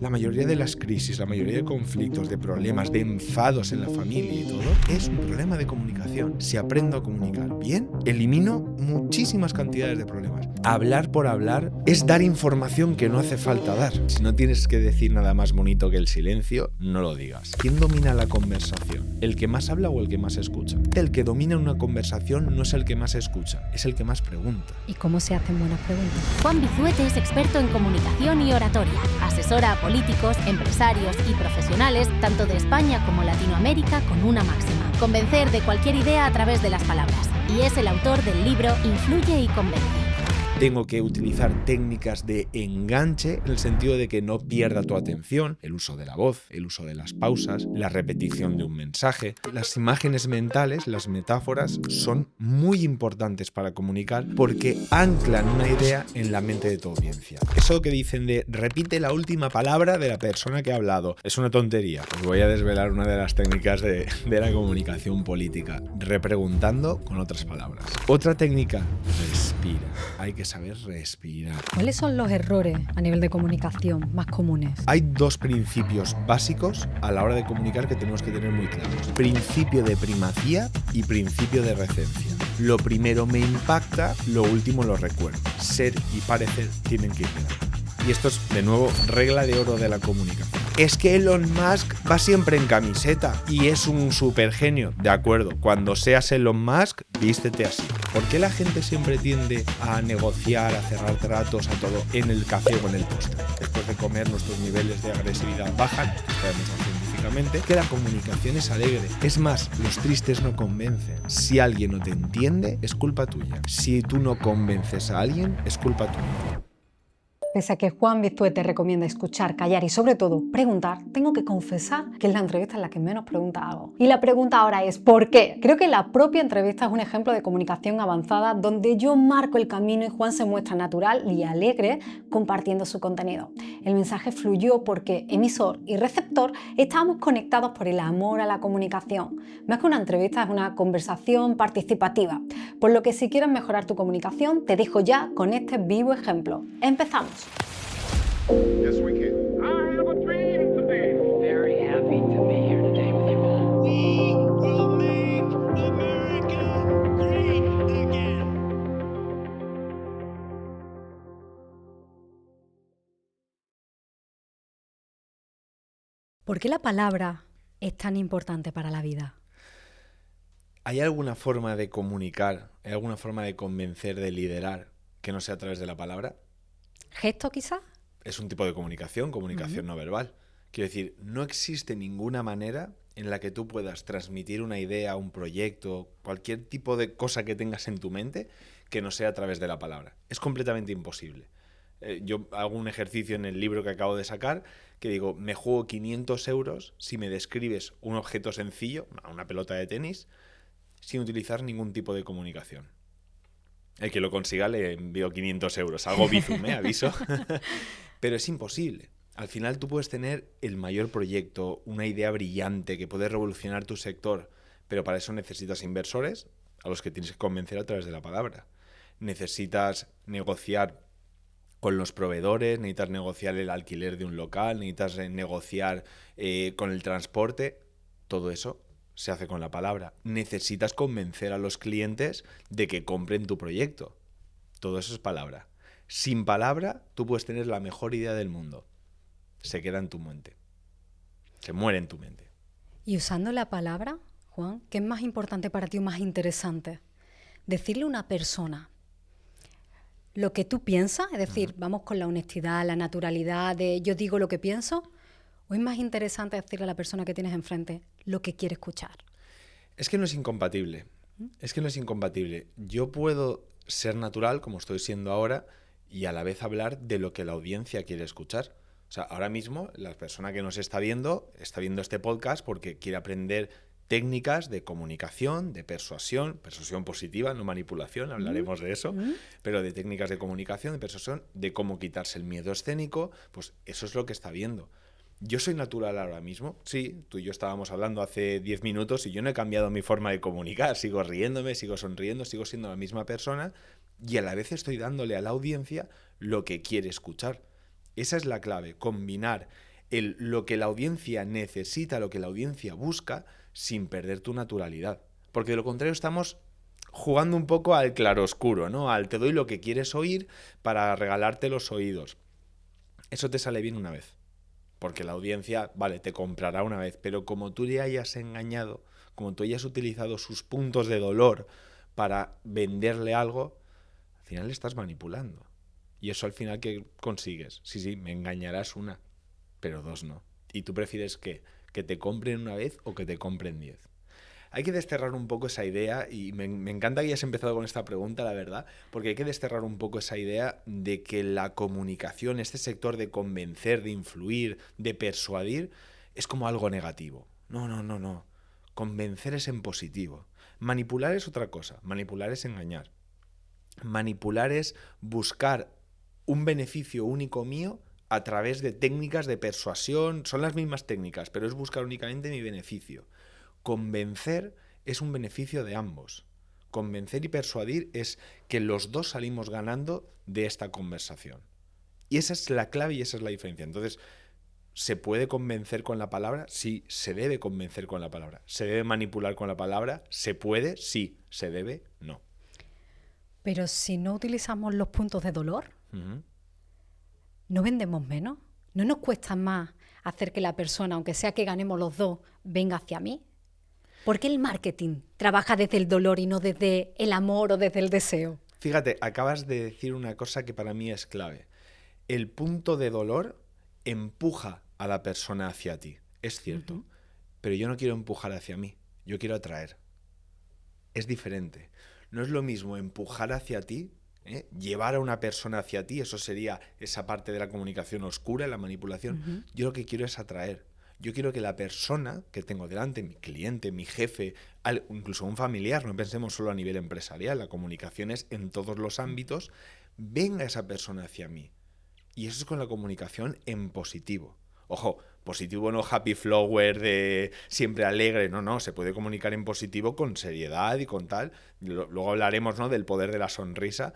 La mayoría de las crisis, la mayoría de conflictos, de problemas, de enfados en la familia y todo, es un problema de comunicación. Si aprendo a comunicar bien, elimino muchísimas cantidades de problemas. Hablar por hablar es dar información que no hace falta dar. Si no tienes que decir nada más bonito que el silencio, no lo digas. ¿Quién domina la conversación? ¿El que más habla o el que más escucha? El que domina una conversación no es el que más escucha, es el que más pregunta. ¿Y cómo se hacen buenas preguntas? Juan Bizuete es experto en comunicación y oratoria. Asesora a políticos, empresarios y profesionales, tanto de España como Latinoamérica, con una máxima: convencer de cualquier idea a través de las palabras. Y es el autor del libro Influye y Convence. Tengo que utilizar técnicas de enganche en el sentido de que no pierda tu atención, el uso de la voz, el uso de las pausas, la repetición de un mensaje. Las imágenes mentales, las metáforas, son muy importantes para comunicar porque anclan una idea en la mente de tu audiencia. Eso que dicen de repite la última palabra de la persona que ha hablado es una tontería. Os voy a desvelar una de las técnicas de la comunicación política, repreguntando con otras palabras. Otra técnica, respira. Hay que saber respirar. ¿Cuáles son los errores a nivel de comunicación más comunes? Hay dos principios básicos a la hora de comunicar que tenemos que tener muy claros: principio de primacía y principio de recencia. Lo primero me impacta, lo último lo recuerdo. Ser y parecer tienen que ir pegados. Y esto es, de nuevo, regla de oro de la comunicación. Es que Elon Musk va siempre en camiseta y es un supergenio. De acuerdo, cuando seas Elon Musk, vístete así. ¿Por qué la gente siempre tiende a negociar, a cerrar tratos, a todo en el café o en el postre? Después de comer, nuestros niveles de agresividad bajan, esto está demostrado científicamente, que la comunicación es alegre. Es más, los tristes no convencen. Si alguien no te entiende, es culpa tuya. Si tú no convences a alguien, es culpa tuya. Pese a que Juan Bizuete recomienda escuchar, callar y sobre todo preguntar, tengo que confesar que es la entrevista en la que menos pregunta hago. Y la pregunta ahora es ¿por qué? Creo que la propia entrevista es un ejemplo de comunicación avanzada donde yo marco el camino y Juan se muestra natural y alegre compartiendo su contenido. El mensaje fluyó porque emisor y receptor estábamos conectados por el amor a la comunicación. Más que una entrevista, es una conversación participativa. Por lo que si quieres mejorar tu comunicación, te dejo ya con este vivo ejemplo. Empezamos. Yes, we can. I have a dream today. Very happy to be here today with you all. We will make America great again. ¿Por qué la palabra es tan importante para la vida? ¿Hay alguna forma de comunicar, hay alguna forma de convencer, de liderar, que no sea a través de la palabra? ¿Gesto quizás? Es un tipo de comunicación no verbal. Quiero decir, no existe ninguna manera en la que tú puedas transmitir una idea, un proyecto, cualquier tipo de cosa que tengas en tu mente que no sea a través de la palabra. Es completamente imposible. Yo hago un ejercicio en el libro que acabo de sacar que digo, me juego 500 euros si me describes un objeto sencillo, una pelota de tenis, sin utilizar ningún tipo de comunicación. El que lo consiga le envío 500 euros. Algo Bizum, aviso. Pero es imposible. Al final tú puedes tener el mayor proyecto, una idea brillante que puede revolucionar tu sector, pero para eso necesitas inversores a los que tienes que convencer a través de la palabra. Necesitas negociar con los proveedores, necesitas negociar el alquiler de un local, necesitas negociar con el transporte. Todo eso se hace con la palabra. Necesitas convencer a los clientes de que compren tu proyecto. Todo eso es palabra. Sin palabra, tú puedes tener la mejor idea del mundo. Se queda en tu mente. Se muere en tu mente. Y usando la palabra, Juan, ¿qué es más importante para ti o más interesante? Decirle a una persona lo que tú piensas, es decir, vamos con la honestidad, la naturalidad de yo digo lo que pienso, ¿o es más interesante decirle a la persona que tienes enfrente lo que quiere escuchar? Es que no es incompatible. Es que no es incompatible. Yo puedo ser natural, como estoy siendo ahora, y a la vez hablar de lo que la audiencia quiere escuchar. O sea, ahora mismo la persona que nos está viendo este podcast porque quiere aprender técnicas de comunicación, de persuasión positiva, no manipulación, hablaremos de eso, pero de técnicas de comunicación, de persuasión, de cómo quitarse el miedo escénico, pues eso es lo que está viendo. Yo soy natural ahora mismo, sí, tú y yo estábamos hablando hace 10 minutos y yo no he cambiado mi forma de comunicar, sigo riéndome, sigo sonriendo, sigo siendo la misma persona y a la vez estoy dándole a la audiencia lo que quiere escuchar. Esa es la clave, combinar lo que la audiencia necesita, lo que la audiencia busca, sin perder tu naturalidad. Porque de lo contrario estamos jugando un poco al claroscuro, ¿no? Al te doy lo que quieres oír para regalarte los oídos. Eso te sale bien una vez. Porque la audiencia, vale, te comprará una vez, pero como tú le hayas engañado, como tú hayas utilizado sus puntos de dolor para venderle algo, al final le estás manipulando. Y eso al final, ¿qué consigues? Sí, me engañarás una, pero dos no. ¿Y tú prefieres qué? ¿Que te compren una vez o que te compren 10? Hay que desterrar un poco esa idea, y me encanta que hayas empezado con esta pregunta, la verdad, porque hay que desterrar un poco esa idea de que la comunicación, este sector de convencer, de influir, de persuadir, es como algo negativo. No. Convencer es en positivo. Manipular es otra cosa. Manipular es engañar. Manipular es buscar un beneficio único mío a través de técnicas de persuasión. Son las mismas técnicas, pero es buscar únicamente mi beneficio. Convencer es un beneficio de ambos. Convencer y persuadir es que los dos salimos ganando de esta conversación. Y esa es la clave y esa es la diferencia. Entonces, ¿se puede convencer con la palabra? Sí, se debe convencer con la palabra. ¿Se debe manipular con la palabra? ¿Se puede? Sí. ¿Se debe? No. Pero si no utilizamos los puntos de dolor, Uh-huh. ¿no vendemos menos? ¿No nos cuesta más hacer que la persona, aunque sea que ganemos los dos, venga hacia mí? ¿Por qué el marketing trabaja desde el dolor y no desde el amor o desde el deseo? Fíjate, acabas de decir una cosa que para mí es clave. El punto de dolor empuja a la persona hacia ti. Es cierto. Pero yo no quiero empujar hacia mí. Yo quiero atraer. Es diferente. No es lo mismo empujar hacia ti, llevar a una persona hacia ti. Eso sería esa parte de la comunicación oscura, la manipulación. Yo lo que quiero es atraer. Yo quiero que la persona que tengo delante, mi cliente, mi jefe, incluso un familiar, no pensemos solo a nivel empresarial, la comunicación es en todos los ámbitos, venga esa persona hacia mí. Y eso es con la comunicación en positivo. Ojo, positivo no happy flower de siempre alegre, no, se puede comunicar en positivo con seriedad y con tal. Luego hablaremos, ¿no?, del poder de la sonrisa,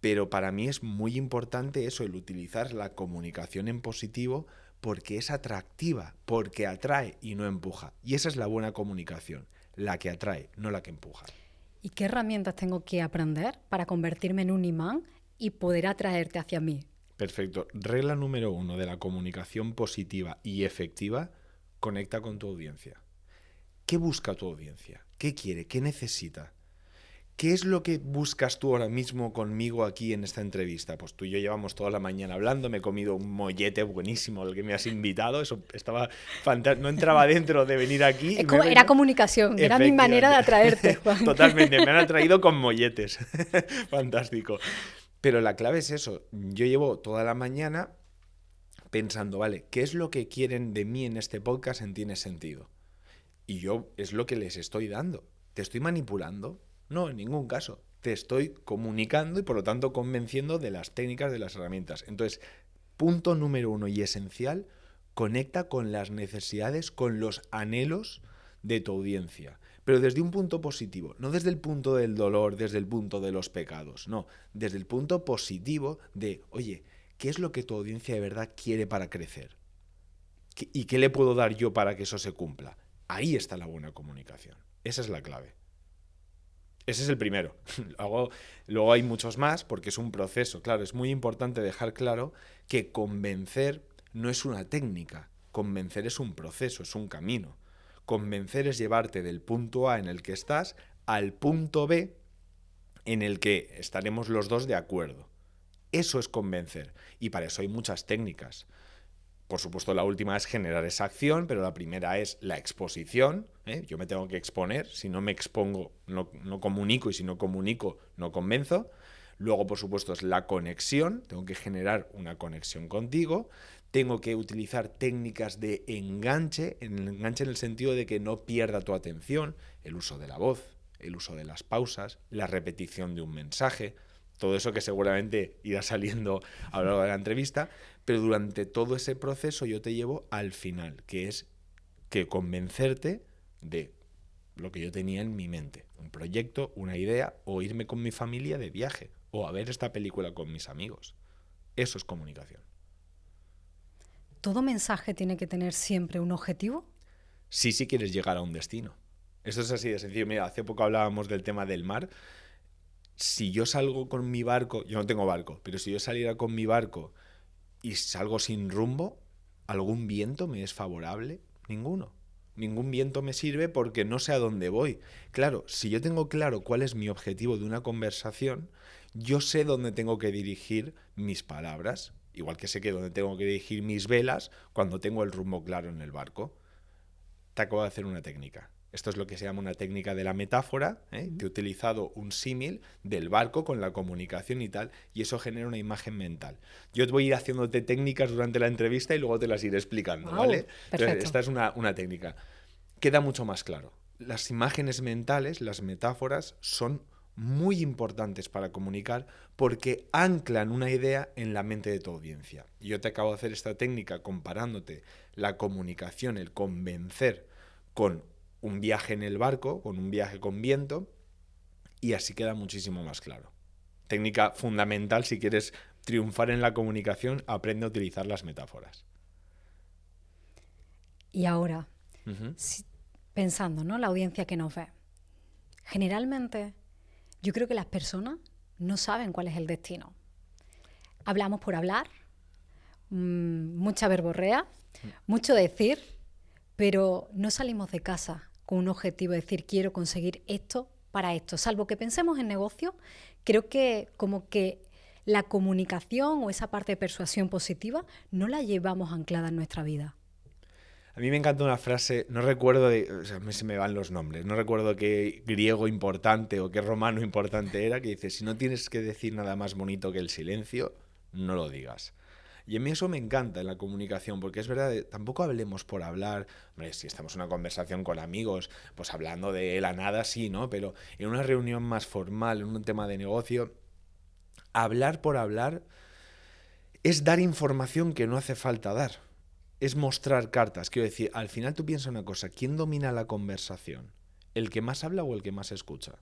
pero para mí es muy importante eso, el utilizar la comunicación en positivo porque es atractiva, porque atrae y no empuja. Y esa es la buena comunicación, la que atrae, no la que empuja. ¿Y qué herramientas tengo que aprender para convertirme en un imán y poder atraerte hacia mí? Perfecto. Regla número 1 de la comunicación positiva y efectiva: conecta con tu audiencia. ¿Qué busca tu audiencia? ¿Qué quiere? ¿Qué necesita? ¿Qué es lo que buscas tú ahora mismo conmigo aquí en esta entrevista? Pues tú y yo llevamos toda la mañana hablando, me he comido un mollete buenísimo al que me has invitado, eso estaba fantástico, no entraba dentro de venir aquí. Era comunicación, era mi manera de atraerte, Juan. Totalmente, me han atraído con molletes. Fantástico. Pero la clave es eso, yo llevo toda la mañana pensando, vale, ¿qué es lo que quieren de mí en este podcast en Tiene Sentido? Y yo es lo que les estoy dando. ¿Te estoy manipulando? No, en ningún caso. Te estoy comunicando y por lo tanto convenciendo de las técnicas, de las herramientas. Entonces, punto número 1 y esencial, conecta con las necesidades, con los anhelos de tu audiencia. Pero desde un punto positivo, no desde el punto del dolor, desde el punto de los pecados, no, desde el punto positivo de, oye, ¿qué es lo que tu audiencia de verdad quiere para crecer? ¿Y qué le puedo dar yo para que eso se cumpla? Ahí está la buena comunicación. Esa es la clave. Ese es el primero. Luego hay muchos más porque es un proceso. Claro, es muy importante dejar claro que convencer no es una técnica. Convencer es un proceso, es un camino. Convencer es llevarte del punto A en el que estás al punto B en el que estaremos los dos de acuerdo. Eso es convencer. Y para eso hay muchas técnicas. Por supuesto, la última es generar esa acción, pero la primera es la exposición. Yo me tengo que exponer. Si no me expongo, no comunico, y si no comunico, no convenzo. Luego, por supuesto, es la conexión. Tengo que generar una conexión contigo. Tengo que utilizar técnicas de enganche en el sentido de que no pierda tu atención. El uso de la voz, el uso de las pausas, la repetición de un mensaje. Todo eso que seguramente irá saliendo a lo largo de la entrevista, pero durante todo ese proceso yo te llevo al final, que es que convencerte de lo que yo tenía en mi mente, un proyecto, una idea, o irme con mi familia de viaje, o a ver esta película con mis amigos. Eso es comunicación. ¿todo mensaje tiene que tener siempre un objetivo? Sí, si quieres llegar a un destino. Esto es así de sencillo. Mira, hace poco hablábamos del tema del mar. Si yo salgo con mi barco, yo no tengo barco, pero si yo saliera con mi barco y salgo sin rumbo, ¿algún viento me es favorable? Ninguno. Ningún viento me sirve porque no sé a dónde voy. Claro, si yo tengo claro cuál es mi objetivo de una conversación, yo sé dónde tengo que dirigir mis palabras, igual que sé que dónde tengo que dirigir mis velas cuando tengo el rumbo claro en el barco. Te acabo de hacer una técnica. Esto es lo que se llama una técnica de la metáfora, ¿eh? Te he utilizado un símil del barco con la comunicación y tal, y eso genera una imagen mental. Yo te voy a ir haciéndote técnicas durante la entrevista y luego te las iré explicando, Guau, ¿vale? perfecto. Entonces, esta es una técnica. Queda mucho más claro. Las imágenes mentales, las metáforas, son muy importantes para comunicar porque anclan una idea en la mente de tu audiencia. Y yo te acabo de hacer esta técnica comparándote la comunicación, el convencer, con un viaje en el barco, con un viaje con viento, y así queda muchísimo más claro. Técnica fundamental si quieres triunfar en la comunicación, aprende a utilizar las metáforas. Y ahora, Ujú. pensando, ¿no? La audiencia que nos ve. Generalmente, yo creo que las personas no saben cuál es el destino. Hablamos por hablar, mucha verborrea, mucho decir, pero no salimos de casa con un objetivo de decir quiero conseguir esto para esto. Salvo que pensemos en negocio, creo que como que la comunicación o esa parte de persuasión positiva no la llevamos anclada en nuestra vida. A mí me encanta una frase, no recuerdo, o sea, se me van los nombres, no recuerdo qué griego importante o qué romano importante era, que dice, si no tienes que decir nada más bonito que el silencio, no lo digas. Y a mí eso me encanta en la comunicación, porque es verdad, tampoco hablemos por hablar. Hombre, si estamos en una conversación con amigos, pues hablando de la nada, sí, ¿no? Pero en una reunión más formal, en un tema de negocio, hablar por hablar es dar información que no hace falta dar. Es mostrar cartas. Quiero decir, al final tú piensas una cosa, ¿quién domina la conversación? ¿El que más habla o el que más escucha?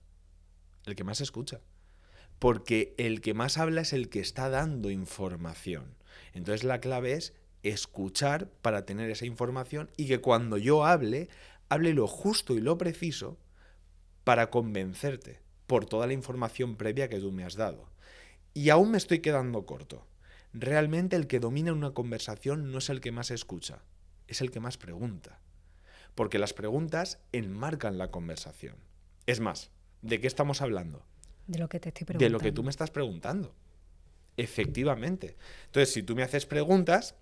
El que más escucha. Porque el que más habla es el que está dando información. Entonces la clave es escuchar para tener esa información y que cuando yo hable, hable lo justo y lo preciso para convencerte por toda la información previa que tú me has dado. Y aún me estoy quedando corto. Realmente el que domina una conversación no es el que más escucha, es el que más pregunta. Porque las preguntas enmarcan la conversación. Es más, ¿de qué estamos hablando? De lo que te estoy De preguntando. lo que tú me estás preguntando. Efectivamente. Entonces, si tú me haces preguntas,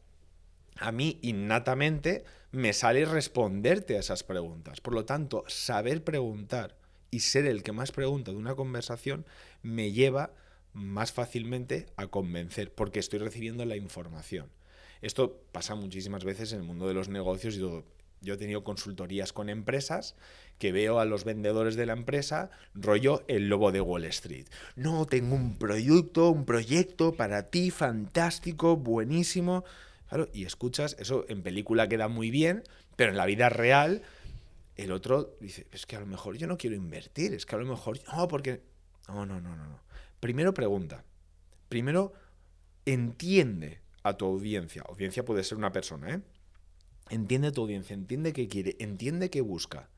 a mí innatamente me sale responderte a esas preguntas. Por lo tanto, saber preguntar y ser el que más pregunta de una conversación me lleva más fácilmente a convencer, porque estoy recibiendo la información. Esto pasa muchísimas veces en el mundo de los negocios y todo. Yo he tenido consultorías con empresas que veo a los vendedores de la empresa rollo el lobo de Wall Street. No, tengo un proyecto para ti, fantástico, buenísimo. Claro, y escuchas, eso en película queda muy bien, pero en la vida real el otro dice, es que a lo mejor yo no quiero invertir, es que a lo mejor, no, porque... No. Primero pregunta. Primero entiende a tu audiencia. Audiencia puede ser una persona, ¿eh? Entiende a tu audiencia, entiende qué quiere, entiende qué busca.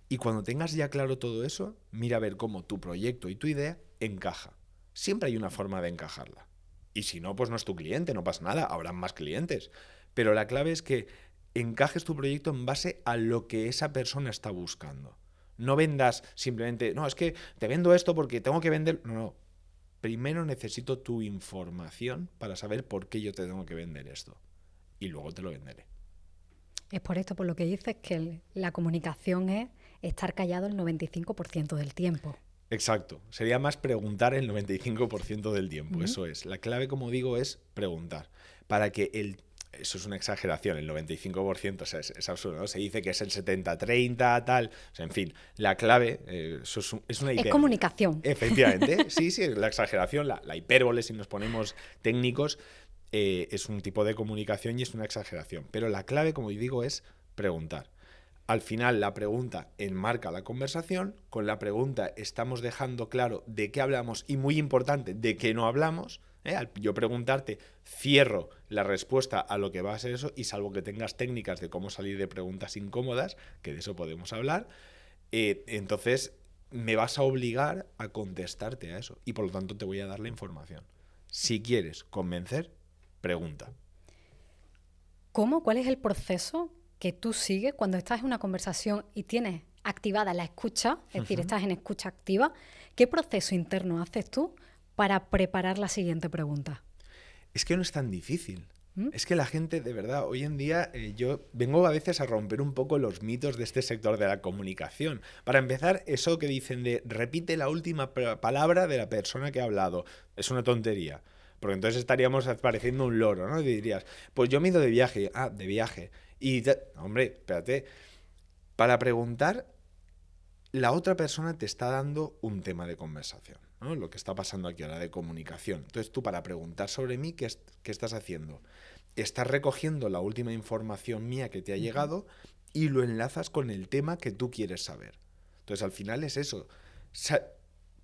Y cuando tengas ya claro todo eso, mira a ver cómo tu proyecto y tu idea encaja. Siempre hay una forma de encajarla. Y si no, pues no es tu cliente, no pasa nada, habrán más clientes. Pero la clave es que encajes tu proyecto en base a lo que esa persona está buscando. No vendas simplemente, no, es que te vendo esto porque tengo que vender... No. Primero necesito tu información para saber por qué yo te tengo que vender esto. Y luego te lo venderé. Es por esto, por lo que dices, que la comunicación es estar callado el 95% del tiempo. Exacto. Sería más preguntar el 95% del tiempo. Eso es. La clave, como digo, es preguntar. Para que eso es una exageración, el 95%, o sea, es absurdo, ¿no? Se dice que es el 70-30, tal. O sea, en fin, la clave, eso es una hipérbole. Es comunicación. Efectivamente, sí, la exageración, la hipérbole, si nos ponemos técnicos, es un tipo de comunicación y es una exageración. Pero la clave, como digo, es preguntar. Al final, la pregunta enmarca la conversación. Con la pregunta estamos dejando claro de qué hablamos y, muy importante, de qué no hablamos. Al yo preguntarte, cierro la respuesta a lo que va a ser eso, y salvo que tengas técnicas de cómo salir de preguntas incómodas, que de eso podemos hablar, entonces me vas a obligar a contestarte a eso, y por lo tanto te voy a dar la información. Si quieres convencer, pregunta. ¿Cómo? ¿Cuál es el proceso que tú sigues cuando estás en una conversación y tienes activada la escucha, es decir, estás en escucha activa? ¿Qué proceso interno haces tú para preparar la siguiente pregunta? Es que no es tan difícil. Es que la gente, de verdad, hoy en día yo vengo a veces a romper un poco los mitos de este sector de la comunicación. Para empezar, eso que dicen de repite la última palabra de la persona que ha hablado. Es una tontería. Porque entonces estaríamos pareciendo un loro, ¿no? Y dirías, pues yo me he ido de viaje. Ah, de viaje. Y, hombre, espérate. Para preguntar, la otra persona te está dando un tema de conversación, ¿no? Lo que está pasando aquí ahora de comunicación. Entonces tú, para preguntar sobre mí, ¿qué estás haciendo? Estás recogiendo la última información mía que te ha llegado y lo enlazas con el tema que tú quieres saber. Entonces al final es eso.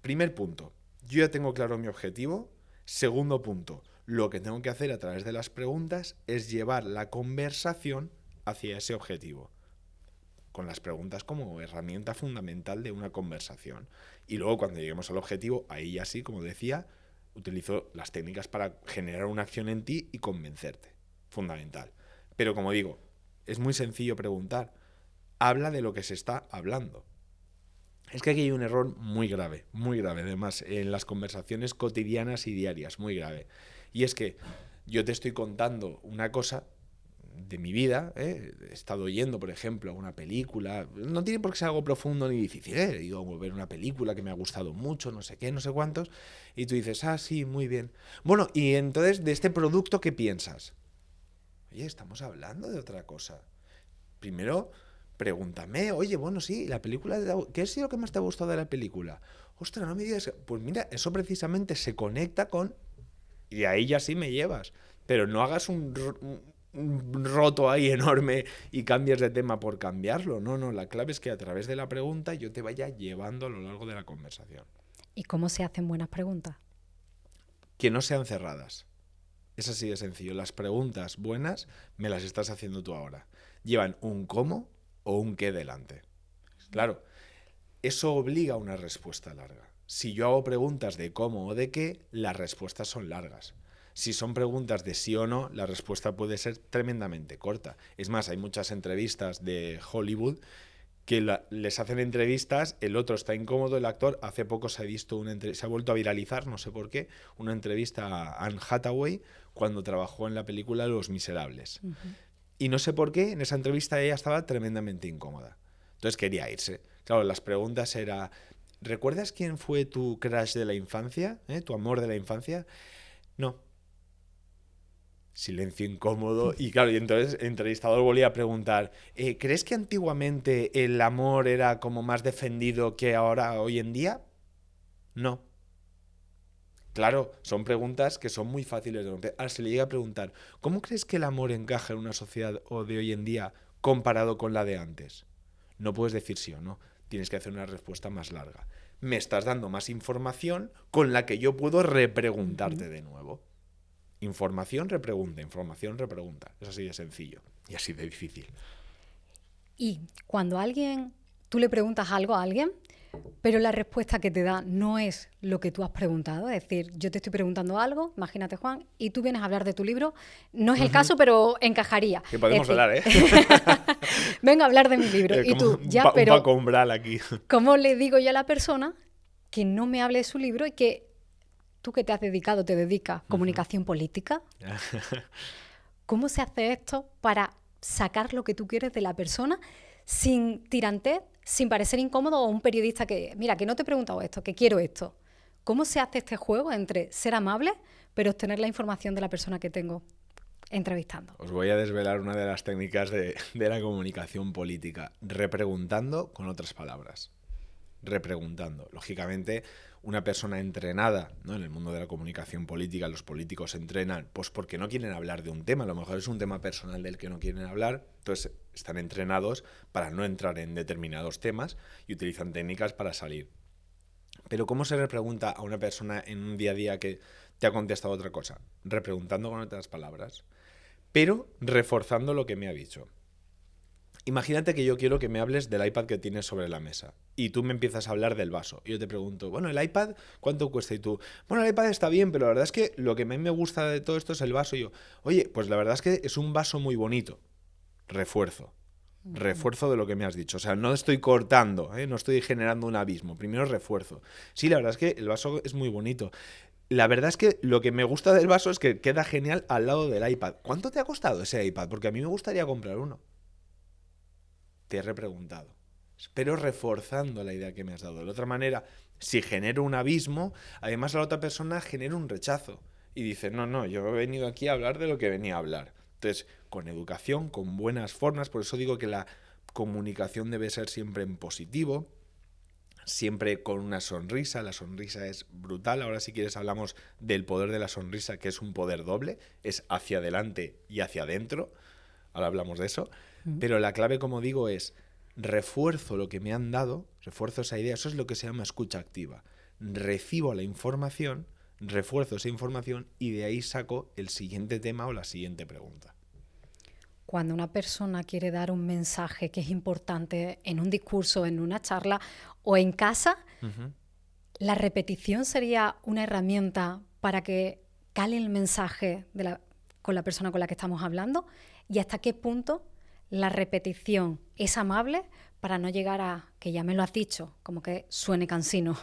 Primer punto, yo ya tengo claro mi objetivo. Segundo punto, lo que tengo que hacer a través de las preguntas es llevar la conversación hacia ese objetivo, con las preguntas como herramienta fundamental de una conversación. Y luego, cuando lleguemos al objetivo, ahí ya sí, como decía, utilizo las técnicas para generar una acción en ti y convencerte. Fundamental. Pero como digo, es muy sencillo preguntar. Habla de lo que se está hablando. Es que aquí hay un error muy grave, además, en las conversaciones cotidianas y diarias, muy grave. Y es que yo te estoy contando una cosa de mi vida, he estado oyendo, por ejemplo, una película, no tiene por qué ser algo profundo ni difícil, he ido a ver una película que me ha gustado mucho, no sé qué, no sé cuántos, y tú dices, ah, sí, muy bien. Bueno, y entonces, de este producto, ¿qué piensas? Oye, estamos hablando de otra cosa. Primero, pregúntame, oye, bueno, sí, la película, ¿qué es lo que más te ha gustado de la película? Ostras, no me digas, pues mira, eso precisamente se conecta con... Y ahí ya sí me llevas, pero no hagas un roto ahí enorme y cambies de tema por cambiarlo. No, la clave es que a través de la pregunta yo te vaya llevando a lo largo de la conversación. ¿Y cómo se hacen buenas preguntas? Que no sean cerradas. Es así de sencillo. Las preguntas buenas me las estás haciendo tú ahora. Llevan un cómo o un qué delante. Claro, eso obliga a una respuesta larga. Si yo hago preguntas de cómo o de qué, las respuestas son largas. Si son preguntas de sí o no, la respuesta puede ser tremendamente corta. Es más, hay muchas entrevistas de Hollywood que les hacen entrevistas, el otro está incómodo, el actor. Hace poco se ha vuelto a viralizar, no sé por qué, una entrevista a Anne Hathaway cuando trabajó en la película Los Miserables. Y no sé por qué, en esa entrevista ella estaba tremendamente incómoda. Entonces quería irse. Claro, las preguntas eran, ¿recuerdas quién fue tu crush de la infancia? ¿Tu amor de la infancia? No. Silencio incómodo. Y claro, y entonces el entrevistador volvía a preguntar, ¿crees que antiguamente el amor era como más defendido que ahora, hoy en día? No. Claro, son preguntas que son muy fáciles de romper. Ahora se le llega a preguntar, ¿cómo crees que el amor encaja en una sociedad de hoy en día comparado con la de antes? No puedes decir sí o no. Tienes que hacer una respuesta más larga. Me estás dando más información con la que yo puedo repreguntarte de nuevo. Información, repregunta, información, repregunta. Es así de sencillo y así de difícil. Y cuando tú le preguntas algo a alguien, pero la respuesta que te da no es lo que tú has preguntado, es decir, yo te estoy preguntando algo, imagínate, Juan, y tú vienes a hablar de tu libro, no es el caso, pero encajaría. Que podemos hablar, ¿eh? Vengo a hablar de mi libro. Y tú, ya, pero... Un Paco Umbral aquí. ¿Cómo le digo yo a la persona que no me hable de su libro y que tú que te dedicas comunicación política? ¿Cómo se hace esto para sacar lo que tú quieres de la persona sin tirantez, sin parecer incómodo, o un periodista que, mira, que no te he preguntado esto, que quiero esto? ¿Cómo se hace este juego entre ser amable pero obtener la información de la persona que tengo entrevistando? Os voy a desvelar una de las técnicas de la comunicación política, repreguntando con otras palabras. Repreguntando. Lógicamente, una persona entrenada, ¿no?, en el mundo de la comunicación política, los políticos entrenan pues porque no quieren hablar de un tema, a lo mejor es un tema personal del que no quieren hablar, entonces están entrenados para no entrar en determinados temas y utilizan técnicas para salir. Pero ¿cómo se le pregunta a una persona en un día a día que te ha contestado otra cosa, repreguntando con otras palabras, pero reforzando lo que me ha dicho. Imagínate que yo quiero que me hables del iPad que tienes sobre la mesa y tú me empiezas a hablar del vaso. Y yo te pregunto, bueno, ¿el iPad cuánto cuesta? Y tú, bueno, el iPad está bien, pero la verdad es que lo que a mí me gusta de todo esto es el vaso. Y yo, oye, pues la verdad es que es un vaso muy bonito. Refuerzo de lo que me has dicho. O sea, no estoy cortando, no estoy generando un abismo. Primero refuerzo. Sí, la verdad es que el vaso es muy bonito. La verdad es que lo que me gusta del vaso es que queda genial al lado del iPad. ¿Cuánto te ha costado ese iPad? Porque a mí me gustaría comprar uno. Te he repreguntado, pero reforzando la idea que me has dado. De otra manera, si genero un abismo, además la otra persona genera un rechazo y dice, no, yo he venido aquí a hablar de lo que venía a hablar. Entonces, con educación, con buenas formas, por eso digo que la comunicación debe ser siempre en positivo, siempre con una sonrisa. La sonrisa es brutal. Ahora, si quieres, hablamos del poder de la sonrisa, que es un poder doble, es hacia adelante y hacia adentro. Ahora hablamos de eso. Pero la clave, como digo, es refuerzo lo que me han dado, refuerzo esa idea. Eso es lo que se llama escucha activa. Recibo la información, refuerzo esa información y de ahí saco el siguiente tema o la siguiente pregunta. Cuando una persona quiere dar un mensaje que es importante en un discurso, en una charla o en casa, la repetición sería una herramienta para que cale el mensaje con la persona con la que estamos hablando. ¿Y hasta qué punto la repetición es amable para no llegar a que ya me lo has dicho, como que suene cansino?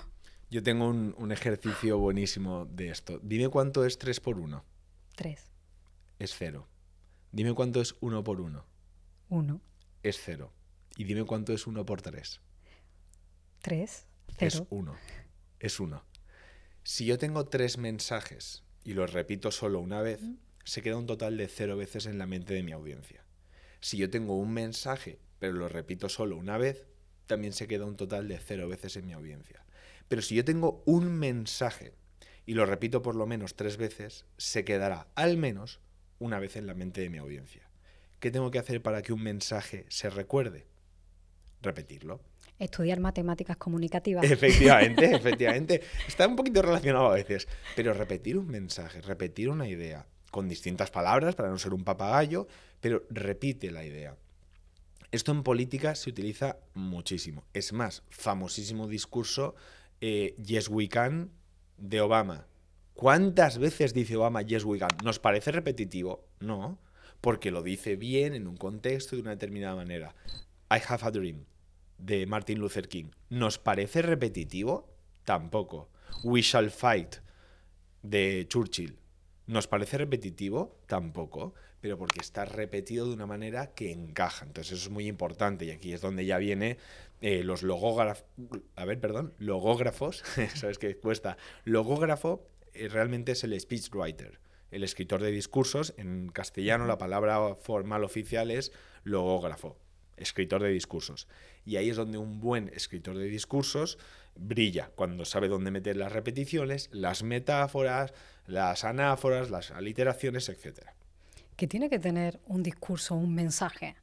Yo tengo un ejercicio buenísimo de esto. Dime cuánto es 3 por 1. 3. Es 0. Dime cuánto es 1 por 1. 1. Es 0. Y dime cuánto es 1 por 3. 3. 0. Es 1. Es 1. Si yo tengo 3 mensajes y los repito solo una vez, se queda un total de 0 veces en la mente de mi audiencia. Si yo tengo un mensaje, pero lo repito solo una vez, también se queda un total de 0 veces en mi audiencia. Pero si yo tengo un mensaje y lo repito por lo menos 3 veces, se quedará al menos una vez en la mente de mi audiencia. ¿Qué tengo que hacer para que un mensaje se recuerde? Repetirlo. Estudiar matemáticas comunicativas. Efectivamente. Está un poquito relacionado a veces. Pero repetir un mensaje, repetir una idea, con distintas palabras para no ser un papagayo, pero repite la idea. Esto en política se utiliza muchísimo. Es más, famosísimo discurso Yes We Can de Obama. ¿Cuántas veces dice Obama Yes We Can? ¿Nos parece repetitivo? No, porque lo dice bien en un contexto de una determinada manera. I Have a Dream de Martin Luther King. ¿Nos parece repetitivo? Tampoco. We Shall Fight de Churchill. ¿Nos parece repetitivo? Tampoco, pero porque está repetido de una manera que encaja. Entonces eso es muy importante y aquí es donde ya viene los logógrafos. ¿Sabes qué cuesta? Logógrafo realmente es el speechwriter, el escritor de discursos. En castellano la palabra formal oficial es logógrafo, escritor de discursos. Y ahí es donde un buen escritor de discursos brilla, cuando sabe dónde meter las repeticiones, las metáforas, las anáforas, las aliteraciones, etc. ¿Qué tiene que tener un discurso, un mensaje,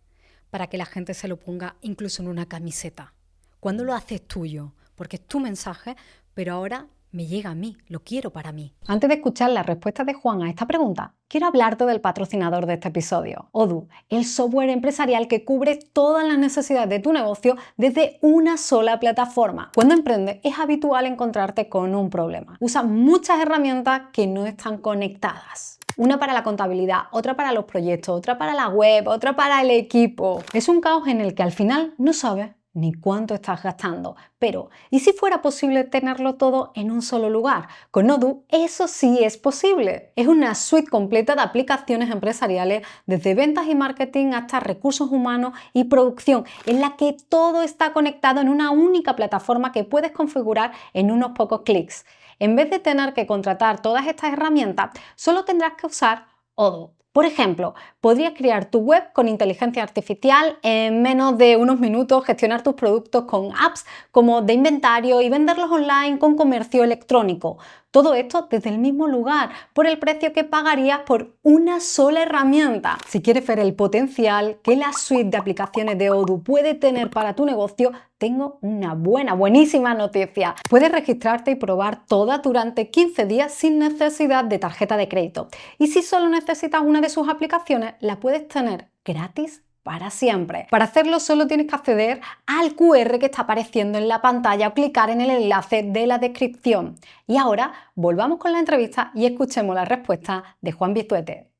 para que la gente se lo ponga incluso en una camiseta? ¿Cuándo lo haces tuyo? Porque es tu mensaje, pero ahora me llega a mí, lo quiero para mí. Antes de escuchar la respuesta de Juan a esta pregunta, quiero hablarte del patrocinador de este episodio, Odoo, el software empresarial que cubre todas las necesidades de tu negocio desde una sola plataforma. Cuando emprendes es habitual encontrarte con un problema. Usa muchas herramientas que no están conectadas. Una para la contabilidad, otra para los proyectos, otra para la web, otra para el equipo. Es un caos en el que al final no sabes ni cuánto estás gastando. Pero, ¿y si fuera posible tenerlo todo en un solo lugar? Con Odoo eso sí es posible. Es una suite completa de aplicaciones empresariales, desde ventas y marketing hasta recursos humanos y producción, en la que todo está conectado en una única plataforma que puedes configurar en unos pocos clics. En vez de tener que contratar todas estas herramientas, solo tendrás que usar Odoo. Por ejemplo, podrías crear tu web con inteligencia artificial en menos de unos minutos, gestionar tus productos con apps como de inventario y venderlos online con comercio electrónico. Todo esto desde el mismo lugar, por el precio que pagarías por una sola herramienta. Si quieres ver el potencial que la suite de aplicaciones de Odoo puede tener para tu negocio, tengo una buenísima noticia. Puedes registrarte y probar todas durante 15 días sin necesidad de tarjeta de crédito. Y si solo necesitas una de sus aplicaciones, la puedes tener gratis para siempre. Para hacerlo solo tienes que acceder al QR que está apareciendo en la pantalla o clicar en el enlace de la descripción. Y ahora volvamos con la entrevista y escuchemos la respuesta de Juan Vizuete.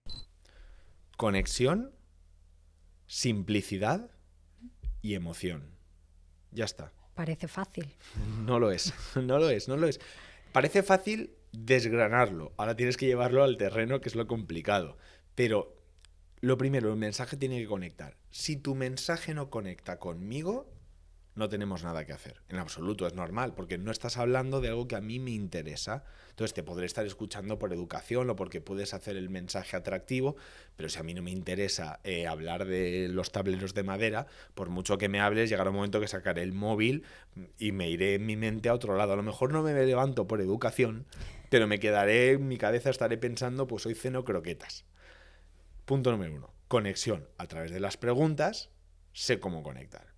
Conexión, simplicidad y emoción. Ya está. Parece fácil. No lo es, no lo es, no lo es. Parece fácil desgranarlo. Ahora tienes que llevarlo al terreno, que es lo complicado. Pero lo primero, el mensaje tiene que conectar. Si tu mensaje no conecta conmigo, no tenemos nada que hacer. En absoluto, es normal, porque no estás hablando de algo que a mí me interesa. Entonces te podré estar escuchando por educación o porque puedes hacer el mensaje atractivo, pero si a mí no me interesa hablar de los tableros de madera, por mucho que me hables, llegará un momento que sacaré el móvil y me iré en mi mente a otro lado. A lo mejor no me levanto por educación, pero me quedaré en mi cabeza, estaré pensando, pues hoy ceno croquetas. Punto número 1. Conexión. A través de las preguntas, sé cómo conectar.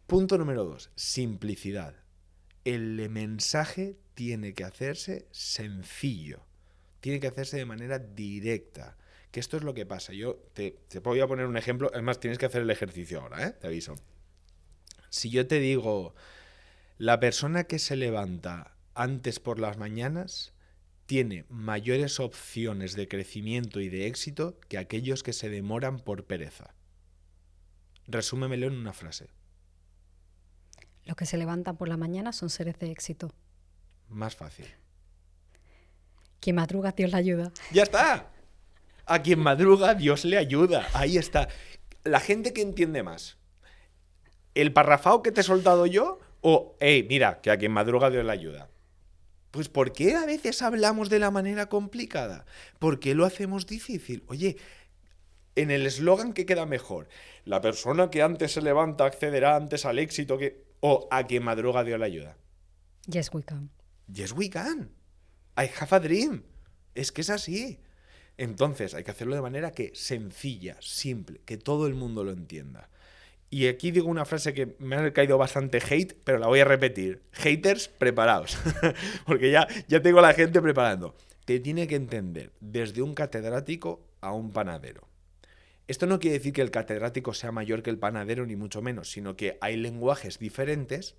Punto número 2. Simplicidad. El mensaje tiene que hacerse sencillo. Tiene que hacerse de manera directa. Que esto es lo que pasa. Yo te voy a poner un ejemplo. Además, tienes que hacer el ejercicio ahora, ¿eh? Te aviso. Si yo te digo, la persona que se levanta antes por las mañanas tiene mayores opciones de crecimiento y de éxito que aquellos que se demoran por pereza. Resúmemelo en una frase. Los que se levantan por la mañana son seres de éxito. Más fácil. Quien madruga, Dios le ayuda. ¡Ya está! A quien madruga, Dios le ayuda. Ahí está. La gente que entiende más. ¿El parrafao que te he soltado yo? O, mira, que a quien madruga, Dios le ayuda. Pues ¿por qué a veces hablamos de la manera complicada? ¿Por qué lo hacemos difícil? Oye, en el eslogan, ¿qué queda mejor? La persona que antes se levanta accederá antes al éxito que... O a quien madruga Dios le ayuda. Yes, we can. Yes, we can. I have a dream. Es que es así. Entonces hay que hacerlo de manera que sencilla, simple, que todo el mundo lo entienda. Y aquí digo una frase que me ha caído bastante hate, pero la voy a repetir. Haters, preparaos. Porque ya tengo a la gente preparando. Te tiene que entender desde un catedrático a un panadero. Esto no quiere decir que el catedrático sea mayor que el panadero, ni mucho menos, sino que hay lenguajes diferentes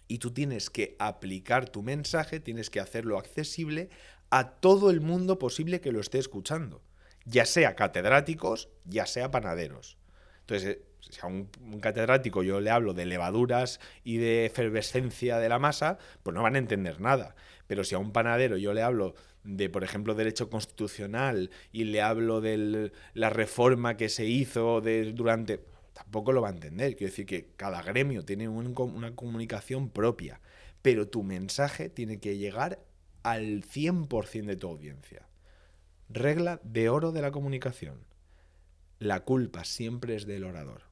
y tú tienes que aplicar tu mensaje, tienes que hacerlo accesible a todo el mundo posible que lo esté escuchando, ya sea catedráticos, ya sea panaderos. Entonces, si a un catedrático yo le hablo de levaduras y de efervescencia de la masa, pues no van a entender nada. Pero si a un panadero yo le hablo de, por ejemplo, derecho constitucional y le hablo de la reforma que se hizo durante... Tampoco lo va a entender. Quiero decir que cada gremio tiene una comunicación propia, pero tu mensaje tiene que llegar al 100% de tu audiencia. Regla de oro de la comunicación. La culpa siempre es del orador.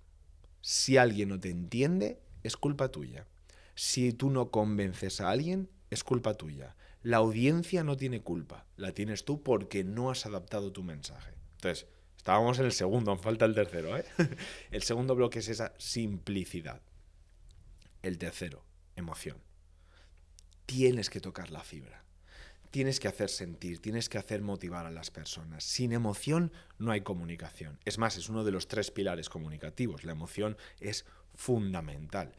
Si alguien no te entiende, es culpa tuya. Si tú no convences a alguien, es culpa tuya. La audiencia no tiene culpa, la tienes tú porque no has adaptado tu mensaje. Entonces, estábamos en el segundo, aún falta el tercero, ¿eh? El segundo bloque es esa simplicidad. El tercero, emoción. Tienes que tocar la fibra. Tienes que hacer sentir, tienes que hacer motivar a las personas. Sin emoción no hay comunicación. Es más, es uno de los 3 pilares comunicativos. La emoción es fundamental.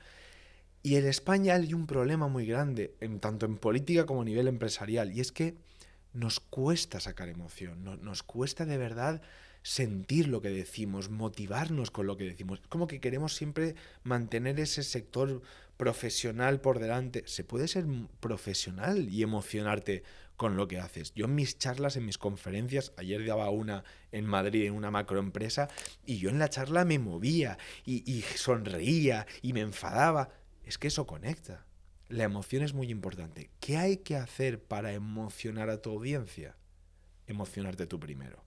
Y en España hay un problema muy grande, tanto en política como a nivel empresarial, y es que nos cuesta sacar emoción, nos cuesta de verdad sentir lo que decimos, motivarnos con lo que decimos. Es como que queremos siempre mantener ese sector profesional por delante. Se puede ser profesional y emocionarte con lo que haces. Yo en mis charlas, en mis conferencias, ayer daba una en Madrid, en una macroempresa, y yo en la charla me movía y sonreía y me enfadaba. Es que eso conecta. La emoción es muy importante. ¿Qué hay que hacer para emocionar a tu audiencia? Emocionarte tú primero.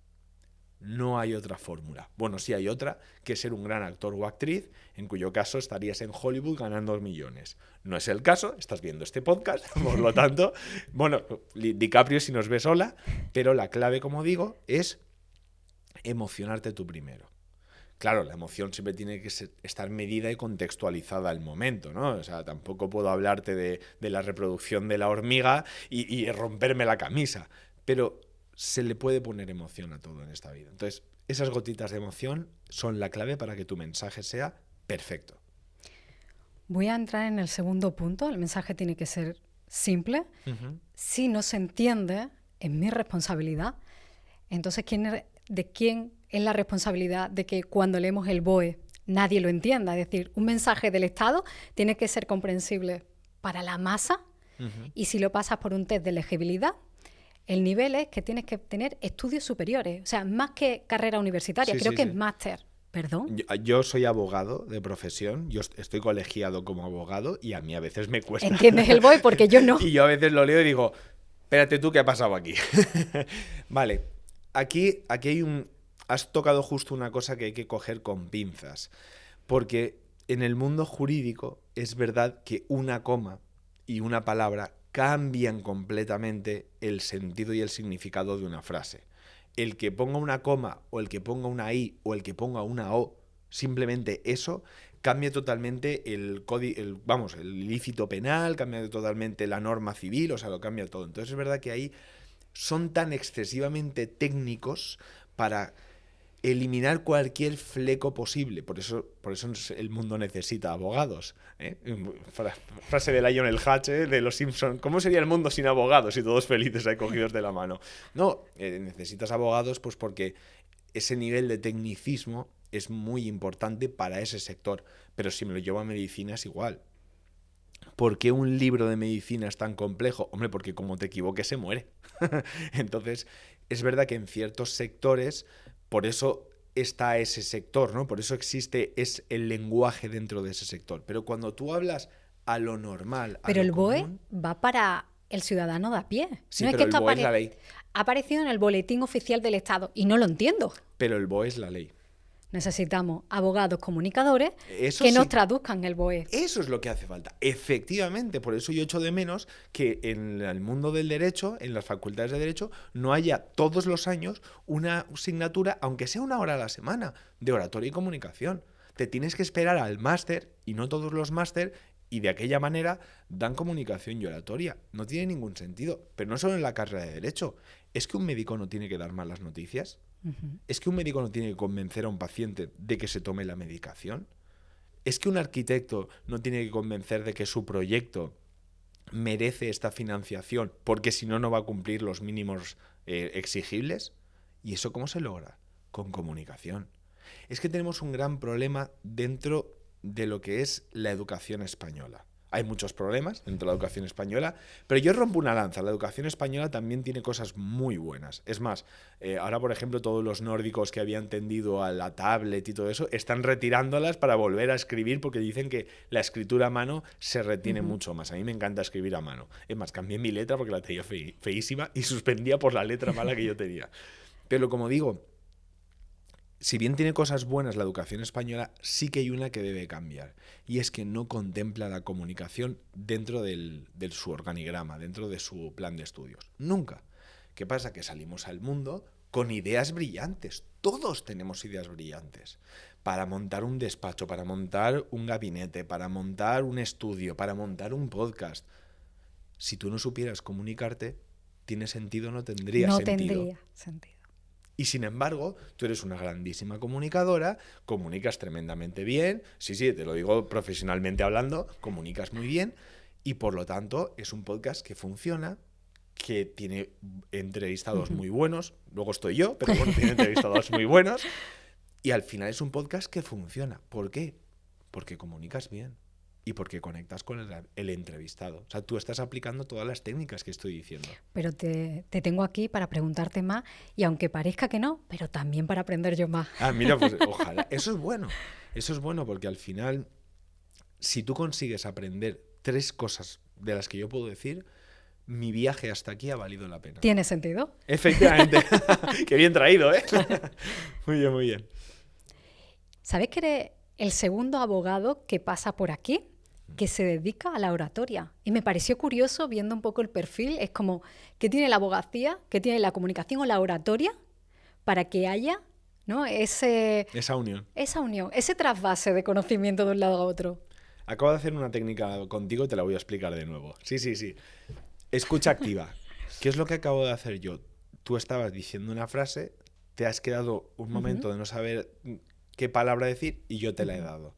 No hay otra fórmula. Bueno, sí hay otra, que es ser un gran actor o actriz, en cuyo caso estarías en Hollywood ganando millones. No es el caso, estás viendo este podcast, por lo tanto, bueno, DiCaprio si nos ves hola, pero la clave, como digo, es emocionarte tú primero. Claro, la emoción siempre tiene que estar medida y contextualizada al momento, ¿no? O sea, tampoco puedo hablarte de la reproducción de la hormiga y romperme la camisa, pero se le puede poner emoción a todo en esta vida. Entonces, esas gotitas de emoción son la clave para que tu mensaje sea perfecto. Voy a entrar en el segundo punto. El mensaje tiene que ser simple. Si no se entiende, es mi responsabilidad. Entonces, ¿de quién es la responsabilidad de que cuando leemos el BOE nadie lo entienda? Es decir, un mensaje del Estado tiene que ser comprensible para la masa y si lo pasas por un test de legibilidad, el nivel es que tienes que tener estudios superiores. O sea, más que carrera universitaria, Sí, creo sí, que sí. es máster. ¿Perdón? Yo soy abogado de profesión, yo estoy colegiado como abogado y a mí a veces me cuesta. ¿Entiendes el BOE? Porque yo no. Y yo a veces lo leo y digo, espérate tú, ¿qué ha pasado aquí? Vale, aquí has tocado justo una cosa que hay que coger con pinzas, porque en el mundo jurídico es verdad que una coma y una palabra cambian completamente el sentido y el significado de una frase. El que ponga una coma o el que ponga una i o el que ponga una o, simplemente eso cambia totalmente el ilícito penal, cambia totalmente la norma civil, o sea, lo cambia todo. Entonces es verdad que ahí son tan excesivamente técnicos para eliminar cualquier fleco posible. Por eso el mundo necesita abogados. Frase de Lionel Hutch, de Los Simpson. ¿Cómo sería el mundo sin abogados y todos felices ahí cogidos de la mano? No, necesitas abogados pues porque ese nivel de tecnicismo es muy importante para ese sector. Pero si me lo llevo a medicina es igual. ¿Por qué un libro de medicina es tan complejo? Hombre, porque como te equivoques se muere. Entonces, es verdad que en ciertos sectores, por eso está ese sector, ¿no? Por eso existe el lenguaje dentro de ese sector. Pero cuando tú hablas a lo normal, Pero a lo el BOE común, va para el ciudadano de a pie. Sí, no es pero que el esto BOE es la ley. ha aparecido en el boletín oficial del Estado y no lo entiendo. Pero el BOE es la ley. Necesitamos abogados comunicadores Eso que sí. nos traduzcan el BOE. Eso es lo que hace falta. Efectivamente, por eso yo echo de menos que en el mundo del derecho, en las facultades de derecho, no haya todos los años una asignatura, aunque sea una hora a la semana, de oratoria y comunicación. Te tienes que esperar al máster, y no todos los máster, y de aquella manera dan comunicación y oratoria. No tiene ningún sentido. Pero no solo en la carrera de derecho. ¿Es que un médico no tiene que dar malas noticias? ¿Es que un médico no tiene que convencer a un paciente de que se tome la medicación? ¿Es que un arquitecto no tiene que convencer de que su proyecto merece esta financiación porque si no, no va a cumplir los mínimos exigibles? ¿Y eso cómo se logra? Con comunicación. Es que tenemos un gran problema dentro de lo que es la educación española. Hay muchos problemas dentro de la educación española, pero yo rompo una lanza. La educación española también tiene cosas muy buenas. Es más, ahora, por ejemplo, todos los nórdicos que habían tendido a la tablet y todo eso están retirándolas para volver a escribir porque dicen que la escritura a mano se retiene mucho más. A mí me encanta escribir a mano. Es más, cambié mi letra porque la tenía feísima y suspendía por la letra mala que yo tenía. Pero como digo, si bien tiene cosas buenas la educación española, sí que hay una que debe cambiar. Y es que no contempla la comunicación dentro de su organigrama, dentro de su plan de estudios. Nunca. ¿Qué pasa? Que salimos al mundo con ideas brillantes. Todos tenemos ideas brillantes. Para montar un despacho, para montar un gabinete, para montar un estudio, para montar un podcast. Si tú no supieras comunicarte, ¿tiene sentido o no tendría sentido? No tendría sentido. Y sin embargo, tú eres una grandísima comunicadora, comunicas tremendamente bien, sí, te lo digo profesionalmente hablando, comunicas muy bien y por lo tanto es un podcast que funciona, que tiene entrevistados muy buenos, luego estoy yo, pero bueno, tiene entrevistados muy buenos y al final es un podcast que funciona. ¿Por qué? Porque comunicas bien y porque conectas con el entrevistado. O sea, tú estás aplicando todas las técnicas que estoy diciendo. Pero te tengo aquí para preguntarte más y aunque parezca que no, pero también para aprender yo más. Ah, mira, pues ojalá. Eso es bueno. Eso es bueno porque al final, si tú consigues aprender 3 cosas de las que yo puedo decir, mi viaje hasta aquí ha valido la pena. ¿Tiene sentido? Efectivamente. Qué bien traído, ¿eh? Muy bien, muy bien. ¿Sabes que eres el segundo abogado que pasa por aquí que se dedica a la oratoria? Y me pareció curioso viendo un poco el perfil. Es como, ¿qué tiene la abogacía? ¿Qué tiene la comunicación o la oratoria para que haya, ¿no?, Esa unión. esa unión, ese trasvase de conocimiento de un lado a otro? Acabo de hacer una técnica contigo y te la voy a explicar de nuevo. Sí, sí, sí. Escucha activa. ¿Qué es lo que acabo de hacer yo? Tú estabas diciendo una frase, te has quedado un momento de no saber qué palabra decir y yo te la he dado.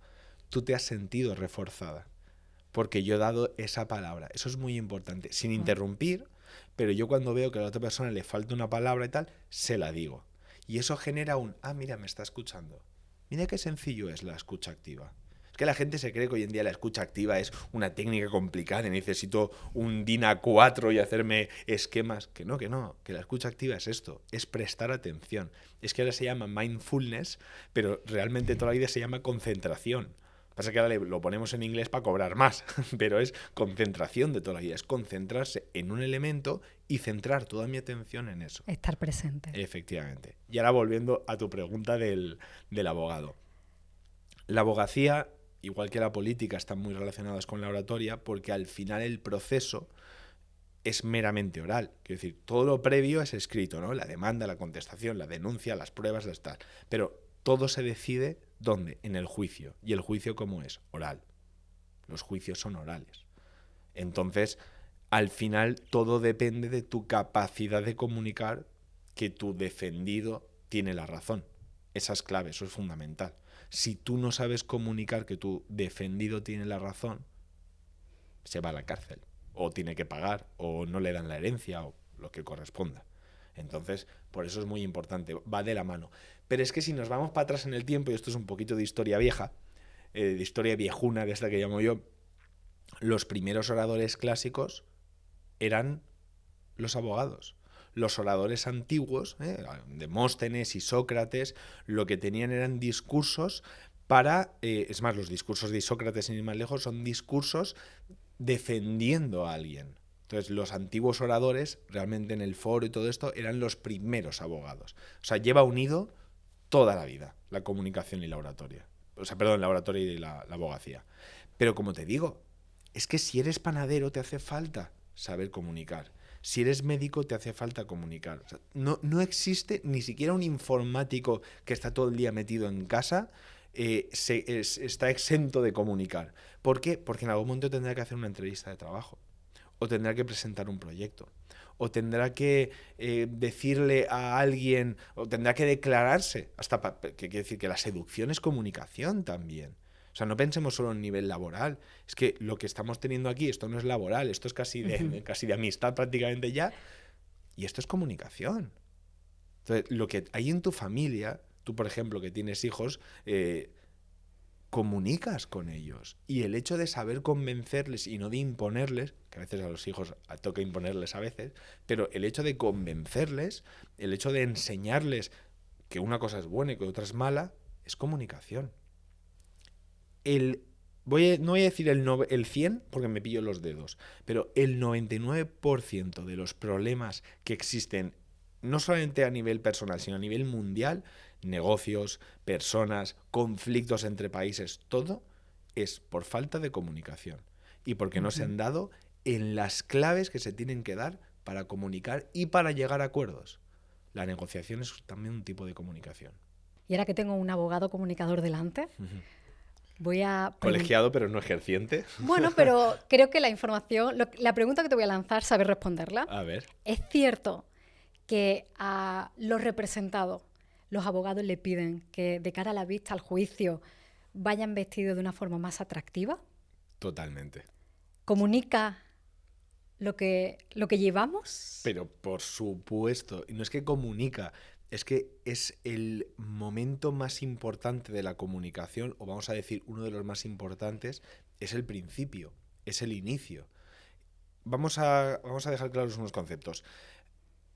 Tú te has sentido reforzada porque yo he dado esa palabra. Eso es muy importante. Sin interrumpir, pero yo cuando veo que a la otra persona le falta una palabra y tal, se la digo. Y eso genera mira, me está escuchando. Mira qué sencillo es la escucha activa. Es que la gente se cree que hoy en día la escucha activa es una técnica complicada y necesito un DIN A4 y hacerme esquemas. Que no, que la escucha activa es esto, es prestar atención. Es que ahora se llama mindfulness, pero realmente toda la vida se llama concentración. Pasa que ahora lo ponemos en inglés para cobrar más, pero es concentración de toda la vida, es concentrarse en un elemento y centrar toda mi atención en eso. Estar presente. Efectivamente. Y ahora volviendo a tu pregunta del abogado. La abogacía, igual que la política, están muy relacionadas con la oratoria porque al final el proceso es meramente oral. Quiero decir, todo lo previo es escrito, ¿no? La demanda, la contestación, la denuncia, las pruebas, tal. Pero todo se decide, ¿dónde? En el juicio. ¿Y el juicio cómo es? Oral. Los juicios son orales. Entonces, al final, todo depende de tu capacidad de comunicar que tu defendido tiene la razón. Esa es clave, eso es fundamental. Si tú no sabes comunicar que tu defendido tiene la razón, se va a la cárcel. O tiene que pagar, o no le dan la herencia, o lo que corresponda. Entonces, por eso es muy importante, va de la mano. Pero es que si nos vamos para atrás en el tiempo, y esto es un poquito de historia vieja, de historia viejuna, de esta que llamo yo, los primeros oradores clásicos eran los abogados. Los oradores antiguos, Demóstenes y Sócrates, lo que tenían eran discursos para... es más, los discursos de Sócrates, sin ir más lejos, son discursos defendiendo a alguien. Entonces, los antiguos oradores, realmente en el foro y todo esto, eran los primeros abogados. O sea, lleva unido toda la vida la comunicación y la oratoria. O sea, perdón, la oratoria y la abogacía. Pero como te digo, es que si eres panadero te hace falta saber comunicar. Si eres médico te hace falta comunicar. O sea, no existe ni siquiera un informático que está todo el día metido en casa está exento de comunicar. ¿Por qué? Porque en algún momento tendrá que hacer una entrevista de trabajo. O tendrá que presentar un proyecto, o tendrá que decirle a alguien, o tendrá que declararse, que quiere decir que la seducción es comunicación también. O sea, no pensemos solo en nivel laboral, es que lo que estamos teniendo aquí, esto no es laboral, esto es casi de amistad prácticamente ya, y esto es comunicación. Entonces, lo que hay en tu familia, tú por ejemplo que tienes hijos, comunicas con ellos, y el hecho de saber convencerles y no de imponerles, que a veces a los hijos toca imponerles a veces, pero el hecho de convencerles, el hecho de enseñarles que una cosa es buena y que otra es mala, es comunicación. No voy a decir el 100 porque me pillo los dedos, pero el 99% de los problemas que existen, no solamente a nivel personal, sino a nivel mundial, negocios, personas, conflictos entre países, todo es por falta de comunicación y porque no se han dado en las claves que se tienen que dar para comunicar y para llegar a acuerdos. La negociación es también un tipo de comunicación. Y ahora que tengo un abogado comunicador delante, voy a... Colegiado pero no ejerciente. Bueno, pero creo que la información, la pregunta que te voy a lanzar, ¿sabes responderla? A ver. ¿Es cierto que a los representados, los abogados le piden que de cara a la vista, al juicio, vayan vestidos de una forma más atractiva? Totalmente. ¿Comunica lo que llevamos? Pero por supuesto, y no es que comunica, es que es el momento más importante de la comunicación, o vamos a decir uno de los más importantes, es el principio, es el inicio. Vamos a dejar claros unos conceptos.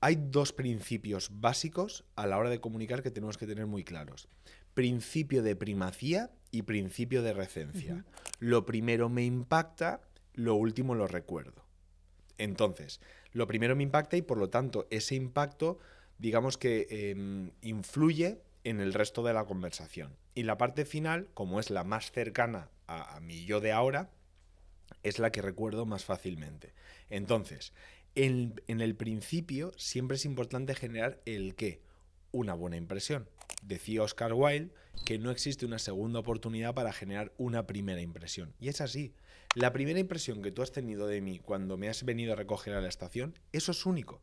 Hay dos principios básicos a la hora de comunicar que tenemos que tener muy claros. Principio de primacía y principio de recencia. Lo primero me impacta, lo último lo recuerdo. Entonces, lo primero me impacta y por lo tanto ese impacto, digamos que influye en el resto de la conversación. Y la parte final, como es la más cercana a mi yo de ahora, es la que recuerdo más fácilmente. Entonces, en el principio siempre es importante generar el qué, una buena impresión. Decía Oscar Wilde que no existe una segunda oportunidad para generar una primera impresión. Y es así. La primera impresión que tú has tenido de mí cuando me has venido a recoger a la estación, eso es único.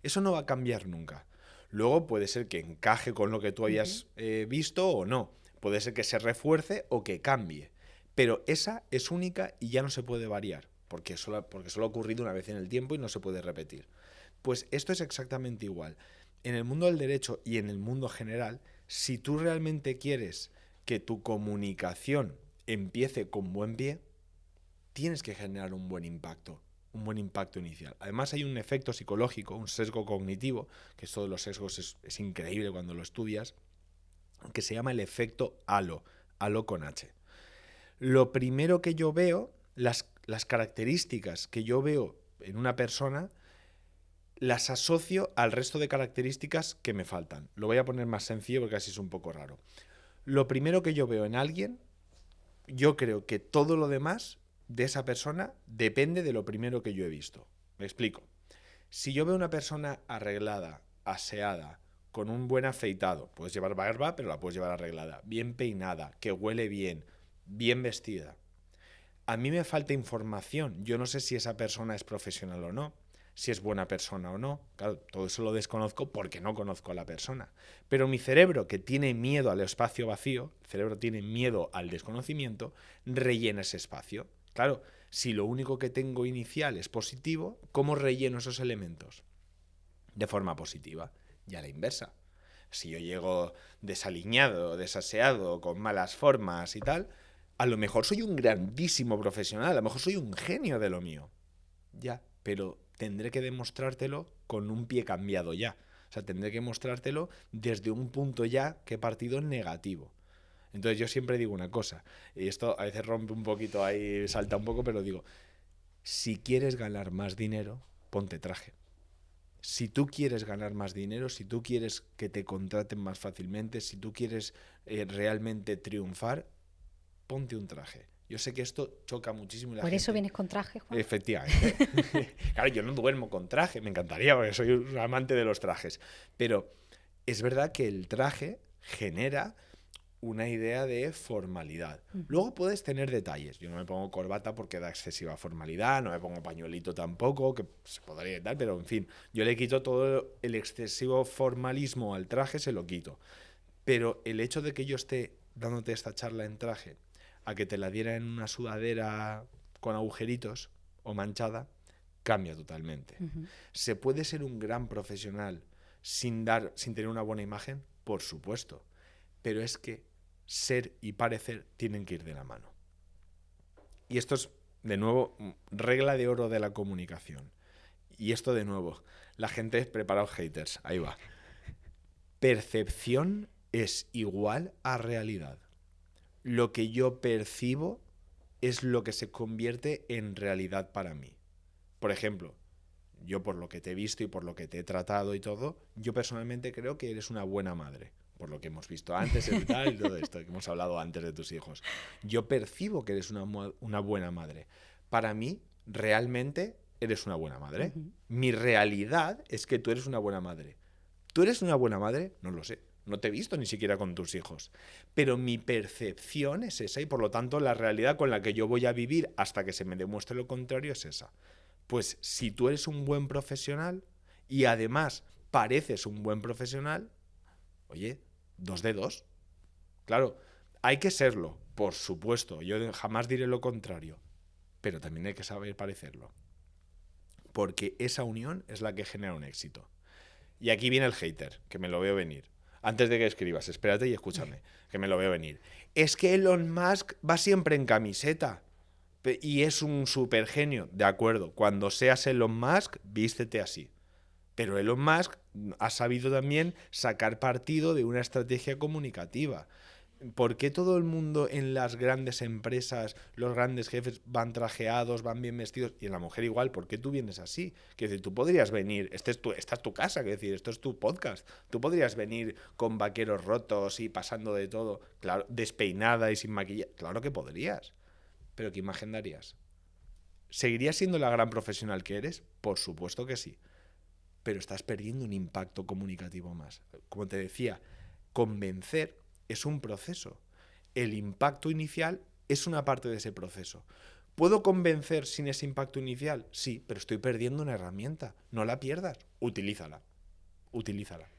Eso no va a cambiar nunca. Luego puede ser que encaje con lo que tú hayas visto o no. Puede ser que se refuerce o que cambie. Pero esa es única y ya no se puede variar, porque solo ha ocurrido una vez en el tiempo y no se puede repetir. Pues esto es exactamente igual. En el mundo del derecho y en el mundo general, si tú realmente quieres que tu comunicación empiece con buen pie, tienes que generar un buen impacto inicial. Además hay un efecto psicológico, un sesgo cognitivo, que esto de los sesgos es increíble cuando lo estudias, que se llama el efecto halo con H. Lo primero que yo veo, las características que yo veo en una persona, las asocio al resto de características que me faltan. Lo voy a poner más sencillo porque así es un poco raro. Lo primero que yo veo en alguien, yo creo que todo lo demás de esa persona depende de lo primero que yo he visto. Me explico. Si yo veo una persona arreglada, aseada, con un buen afeitado, puedes llevar barba, pero la puedes llevar arreglada, bien peinada, que huele bien, bien vestida. A mí me falta información. Yo no sé si esa persona es profesional o no, si es buena persona o no. Claro, todo eso lo desconozco porque no conozco a la persona. Pero mi cerebro, que tiene miedo al espacio vacío, el cerebro tiene miedo al desconocimiento, rellena ese espacio. Claro, si lo único que tengo inicial es positivo, ¿cómo relleno esos elementos? De forma positiva. Y a la inversa. Si yo llego desaliñado, desaseado, con malas formas y tal, a lo mejor soy un grandísimo profesional, a lo mejor soy un genio de lo mío. Ya, pero tendré que demostrártelo con un pie cambiado ya. O sea, tendré que mostrártelo desde un punto ya que he partido negativo. Entonces yo siempre digo una cosa, y esto a veces rompe un poquito ahí, salta un poco, pero digo, si quieres ganar más dinero, ponte traje. Si tú quieres ganar más dinero, si tú quieres que te contraten más fácilmente, si tú quieres realmente triunfar, ponte un traje. Yo sé que esto choca muchísimo. ¿Por eso vienes con traje, Juan? Efectivamente. Claro, yo no duermo con traje, me encantaría, porque soy un amante de los trajes. Pero es verdad que el traje genera una idea de formalidad. Luego puedes tener detalles. Yo no me pongo corbata porque da excesiva formalidad, no me pongo pañuelito tampoco, que se podría dar, pero en fin, yo le quito todo el excesivo formalismo al traje, se lo quito. Pero el hecho de que yo esté dándote esta charla en traje, a que te la diera en una sudadera con agujeritos o manchada, cambia totalmente. ¿Se puede ser un gran profesional sin tener una buena imagen? Por supuesto. Pero es que ser y parecer tienen que ir de la mano. Y esto es, de nuevo, regla de oro de la comunicación. Y esto, de nuevo, la gente, preparaos haters, ahí va. Percepción es igual a realidad. Lo que yo percibo es lo que se convierte en realidad para mí. Por ejemplo, yo por lo que te he visto y por lo que te he tratado y todo, yo personalmente creo que eres una buena madre. Por lo que hemos visto antes y tal, y todo esto que hemos hablado antes de tus hijos. Yo percibo que eres una buena madre. Para mí, realmente, eres una buena madre. Mi realidad es que tú eres una buena madre. ¿Tú eres una buena madre? No lo sé. No te he visto ni siquiera con tus hijos. Pero mi percepción es esa y, por lo tanto, la realidad con la que yo voy a vivir hasta que se me demuestre lo contrario es esa. Pues si tú eres un buen profesional y además pareces un buen profesional, oye, 2 de 2. Claro, hay que serlo, por supuesto. Yo jamás diré lo contrario. Pero también hay que saber parecerlo. Porque esa unión es la que genera un éxito. Y aquí viene el hater, que me lo veo venir. Antes de que escribas, espérate y escúchame, que me lo veo venir. Es que Elon Musk va siempre en camiseta y es un super genio. De acuerdo, cuando seas Elon Musk, vístete así. Pero Elon Musk ha sabido también sacar partido de una estrategia comunicativa. ¿Por qué todo el mundo en las grandes empresas, los grandes jefes van trajeados, van bien vestidos? Y en la mujer igual, ¿por qué tú vienes así? Que decir, tú podrías venir, esta es tu casa, que decir, esto es tu podcast. Tú podrías venir con vaqueros rotos y pasando de todo, claro, despeinada y sin maquillaje. Claro que podrías. Pero ¿qué imagen darías? ¿Seguirías siendo la gran profesional que eres? Por supuesto que sí. Pero estás perdiendo un impacto comunicativo más. Como te decía, convencer es un proceso. El impacto inicial es una parte de ese proceso. ¿Puedo convencer sin ese impacto inicial? Sí, pero estoy perdiendo una herramienta. No la pierdas. Utilízala. Utilízala.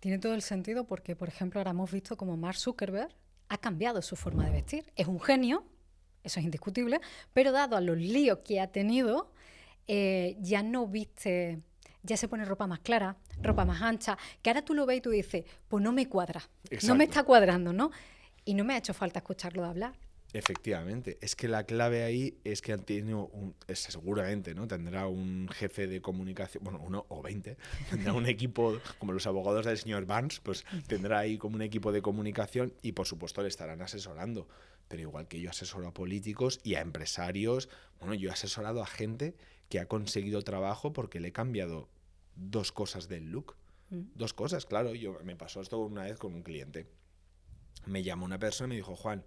Tiene todo el sentido porque, por ejemplo, ahora hemos visto como Mark Zuckerberg ha cambiado su forma de vestir. Es un genio, eso es indiscutible, pero dado a los líos que ha tenido, ya no viste, ya se pone ropa más clara, ropa más ancha, que ahora tú lo ves y tú dices, pues no me cuadra, no me Exacto. está cuadrando, ¿no? Y no me ha hecho falta escucharlo hablar. Efectivamente, es que la clave ahí es que han tenido seguramente, ¿no? Tendrá un jefe de comunicación, bueno, 1 o 20, tendrá un equipo, como los abogados del señor Barnes, pues tendrá ahí como un equipo de comunicación y por supuesto le estarán asesorando. Pero igual que yo asesoro a políticos y a empresarios, bueno, yo he asesorado a gente que ha conseguido trabajo porque le he cambiado 2 cosas del look. 2 cosas, claro, me pasó esto una vez con un cliente. Me llamó una persona y me dijo, Juan,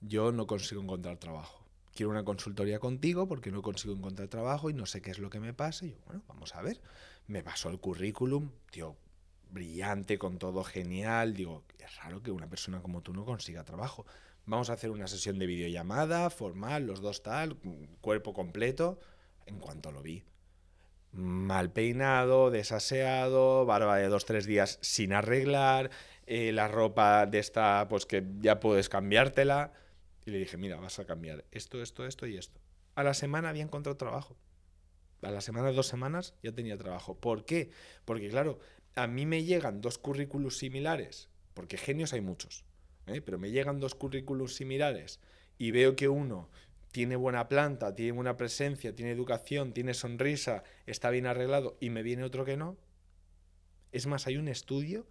yo no consigo encontrar trabajo. Quiero una consultoría contigo porque no consigo encontrar trabajo y no sé qué es lo que me pasa. Y yo, bueno, vamos a ver. Me pasó el currículum, tío, brillante, con todo genial. Digo, es raro que una persona como tú no consiga trabajo. Vamos a hacer una sesión de videollamada, formal, los dos tal, cuerpo completo. En cuanto lo vi, mal peinado, desaseado, barba de 2-3 días sin arreglar, la ropa de esta, pues que ya puedes cambiártela. Y le dije, mira, vas a cambiar esto, esto, esto y esto. A la semana había encontrado trabajo. A la semana, 2 semanas, ya tenía trabajo. ¿Por qué? Porque, claro, a mí me llegan 2 currículos similares, porque genios hay muchos, pero me llegan 2 currículos similares y veo que uno tiene buena planta, tiene buena presencia, tiene educación, tiene sonrisa, está bien arreglado, y me viene otro que no. Es más, hay un estudio,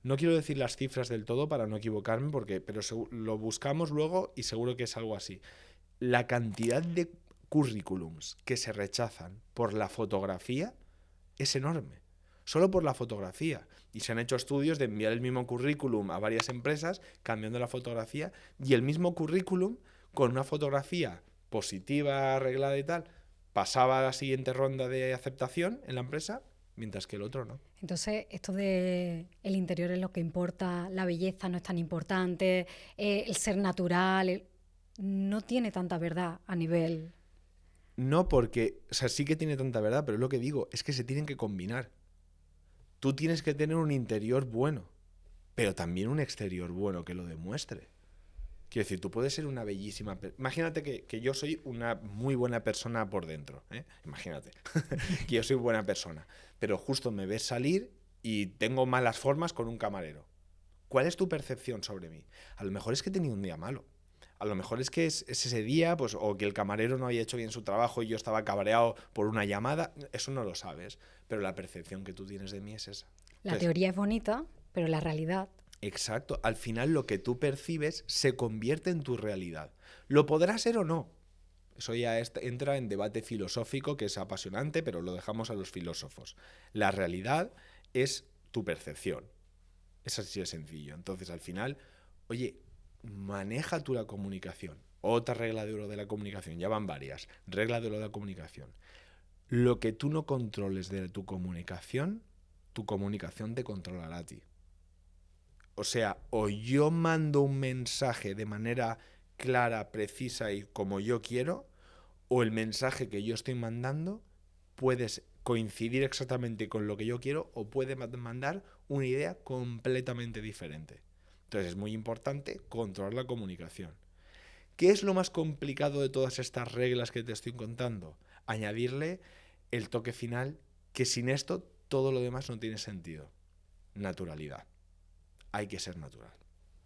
no quiero decir las cifras del todo para no equivocarme, pero lo buscamos luego y seguro que es algo así. La cantidad de currículums que se rechazan por la fotografía es enorme. Solo por la fotografía. Y se han hecho estudios de enviar el mismo currículum a varias empresas cambiando la fotografía y el mismo currículum con una fotografía positiva, arreglada y tal, pasaba a la siguiente ronda de aceptación en la empresa, mientras que el otro no. Entonces, esto de el interior es lo que importa, la belleza no es tan importante, el ser natural, no tiene tanta verdad a nivel... No, porque, o sea, sí que tiene tanta verdad, pero es lo que digo, es que se tienen que combinar. Tú tienes que tener un interior bueno, pero también un exterior bueno que lo demuestre. Quiero decir, tú puedes ser una bellísima... Imagínate que yo soy una muy buena persona por dentro, ¿eh? Imagínate que yo soy buena persona, pero justo me ves salir y tengo malas formas con un camarero. ¿Cuál es tu percepción sobre mí? A lo mejor es que he tenido un día malo. A lo mejor es que es ese día, pues, o que el camarero no había hecho bien su trabajo y yo estaba cabreado por una llamada. Eso no lo sabes, pero la percepción que tú tienes de mí es esa. La Entonces, teoría es bonita, pero la realidad... exacto. Al final lo que tú percibes se convierte en tu realidad. Lo podrá ser o no. Eso ya entra en debate filosófico que es apasionante, pero lo dejamos a los filósofos. La realidad es tu percepción. Es así de sencillo. Entonces, al final, oye, maneja tú la comunicación. Otra regla de oro de la comunicación. Ya van varias. Regla de oro de la comunicación. Lo que tú no controles de tu comunicación te controlará a ti. O sea, o yo mando un mensaje de manera clara, precisa y como yo quiero, o el mensaje que yo estoy mandando puede coincidir exactamente con lo que yo quiero o puede mandar una idea completamente diferente. Entonces es muy importante controlar la comunicación. ¿Qué es lo más complicado de todas estas reglas que te estoy contando? Añadirle el toque final, que sin esto todo lo demás no tiene sentido. Naturalidad. Hay que ser natural,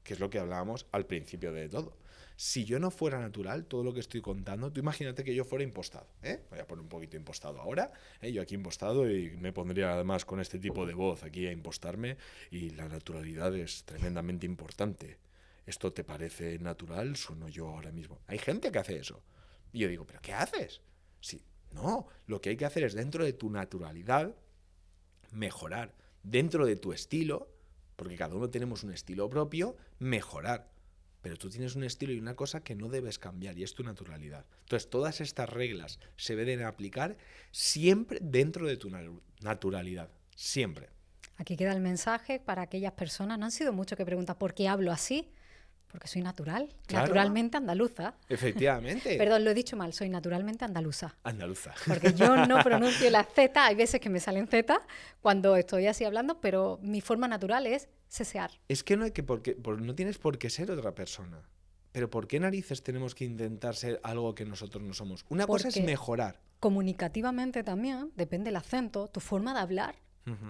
que es lo que hablábamos al principio de todo. Si yo no fuera natural, todo lo que estoy contando, tú imagínate que yo fuera impostado, ¿eh? Voy a poner un poquito impostado ahora, yo aquí impostado y me pondría además con este tipo de voz aquí a impostarme y la naturalidad es tremendamente importante. ¿esto te parece natural? ¿Sueno yo ahora mismo? Hay gente que hace eso. Y yo digo, ¿pero qué haces? Sí, no, lo que hay que hacer es dentro de tu naturalidad mejorar. Dentro de tu estilo, porque cada uno tenemos un estilo propio, mejorar. Pero tú tienes un estilo y una cosa que no debes cambiar y es tu naturalidad. Entonces, todas estas reglas se deben aplicar siempre dentro de tu naturalidad. Siempre. Aquí queda el mensaje para aquellas personas. No han sido muchos que preguntan ¿por qué hablo así? Porque soy natural, Claro. naturalmente andaluza. Efectivamente. Perdón, lo he dicho mal, soy naturalmente andaluza. Andaluza. Porque yo no pronuncio la Z, hay veces que me salen Z cuando estoy así hablando, pero mi forma natural es sesear. Es que no hay que no tienes por qué ser otra persona. Pero ¿por qué narices tenemos que intentar ser algo que nosotros no somos? Una cosa es Porque mejorar. Comunicativamente también, depende del acento, tu forma de hablar,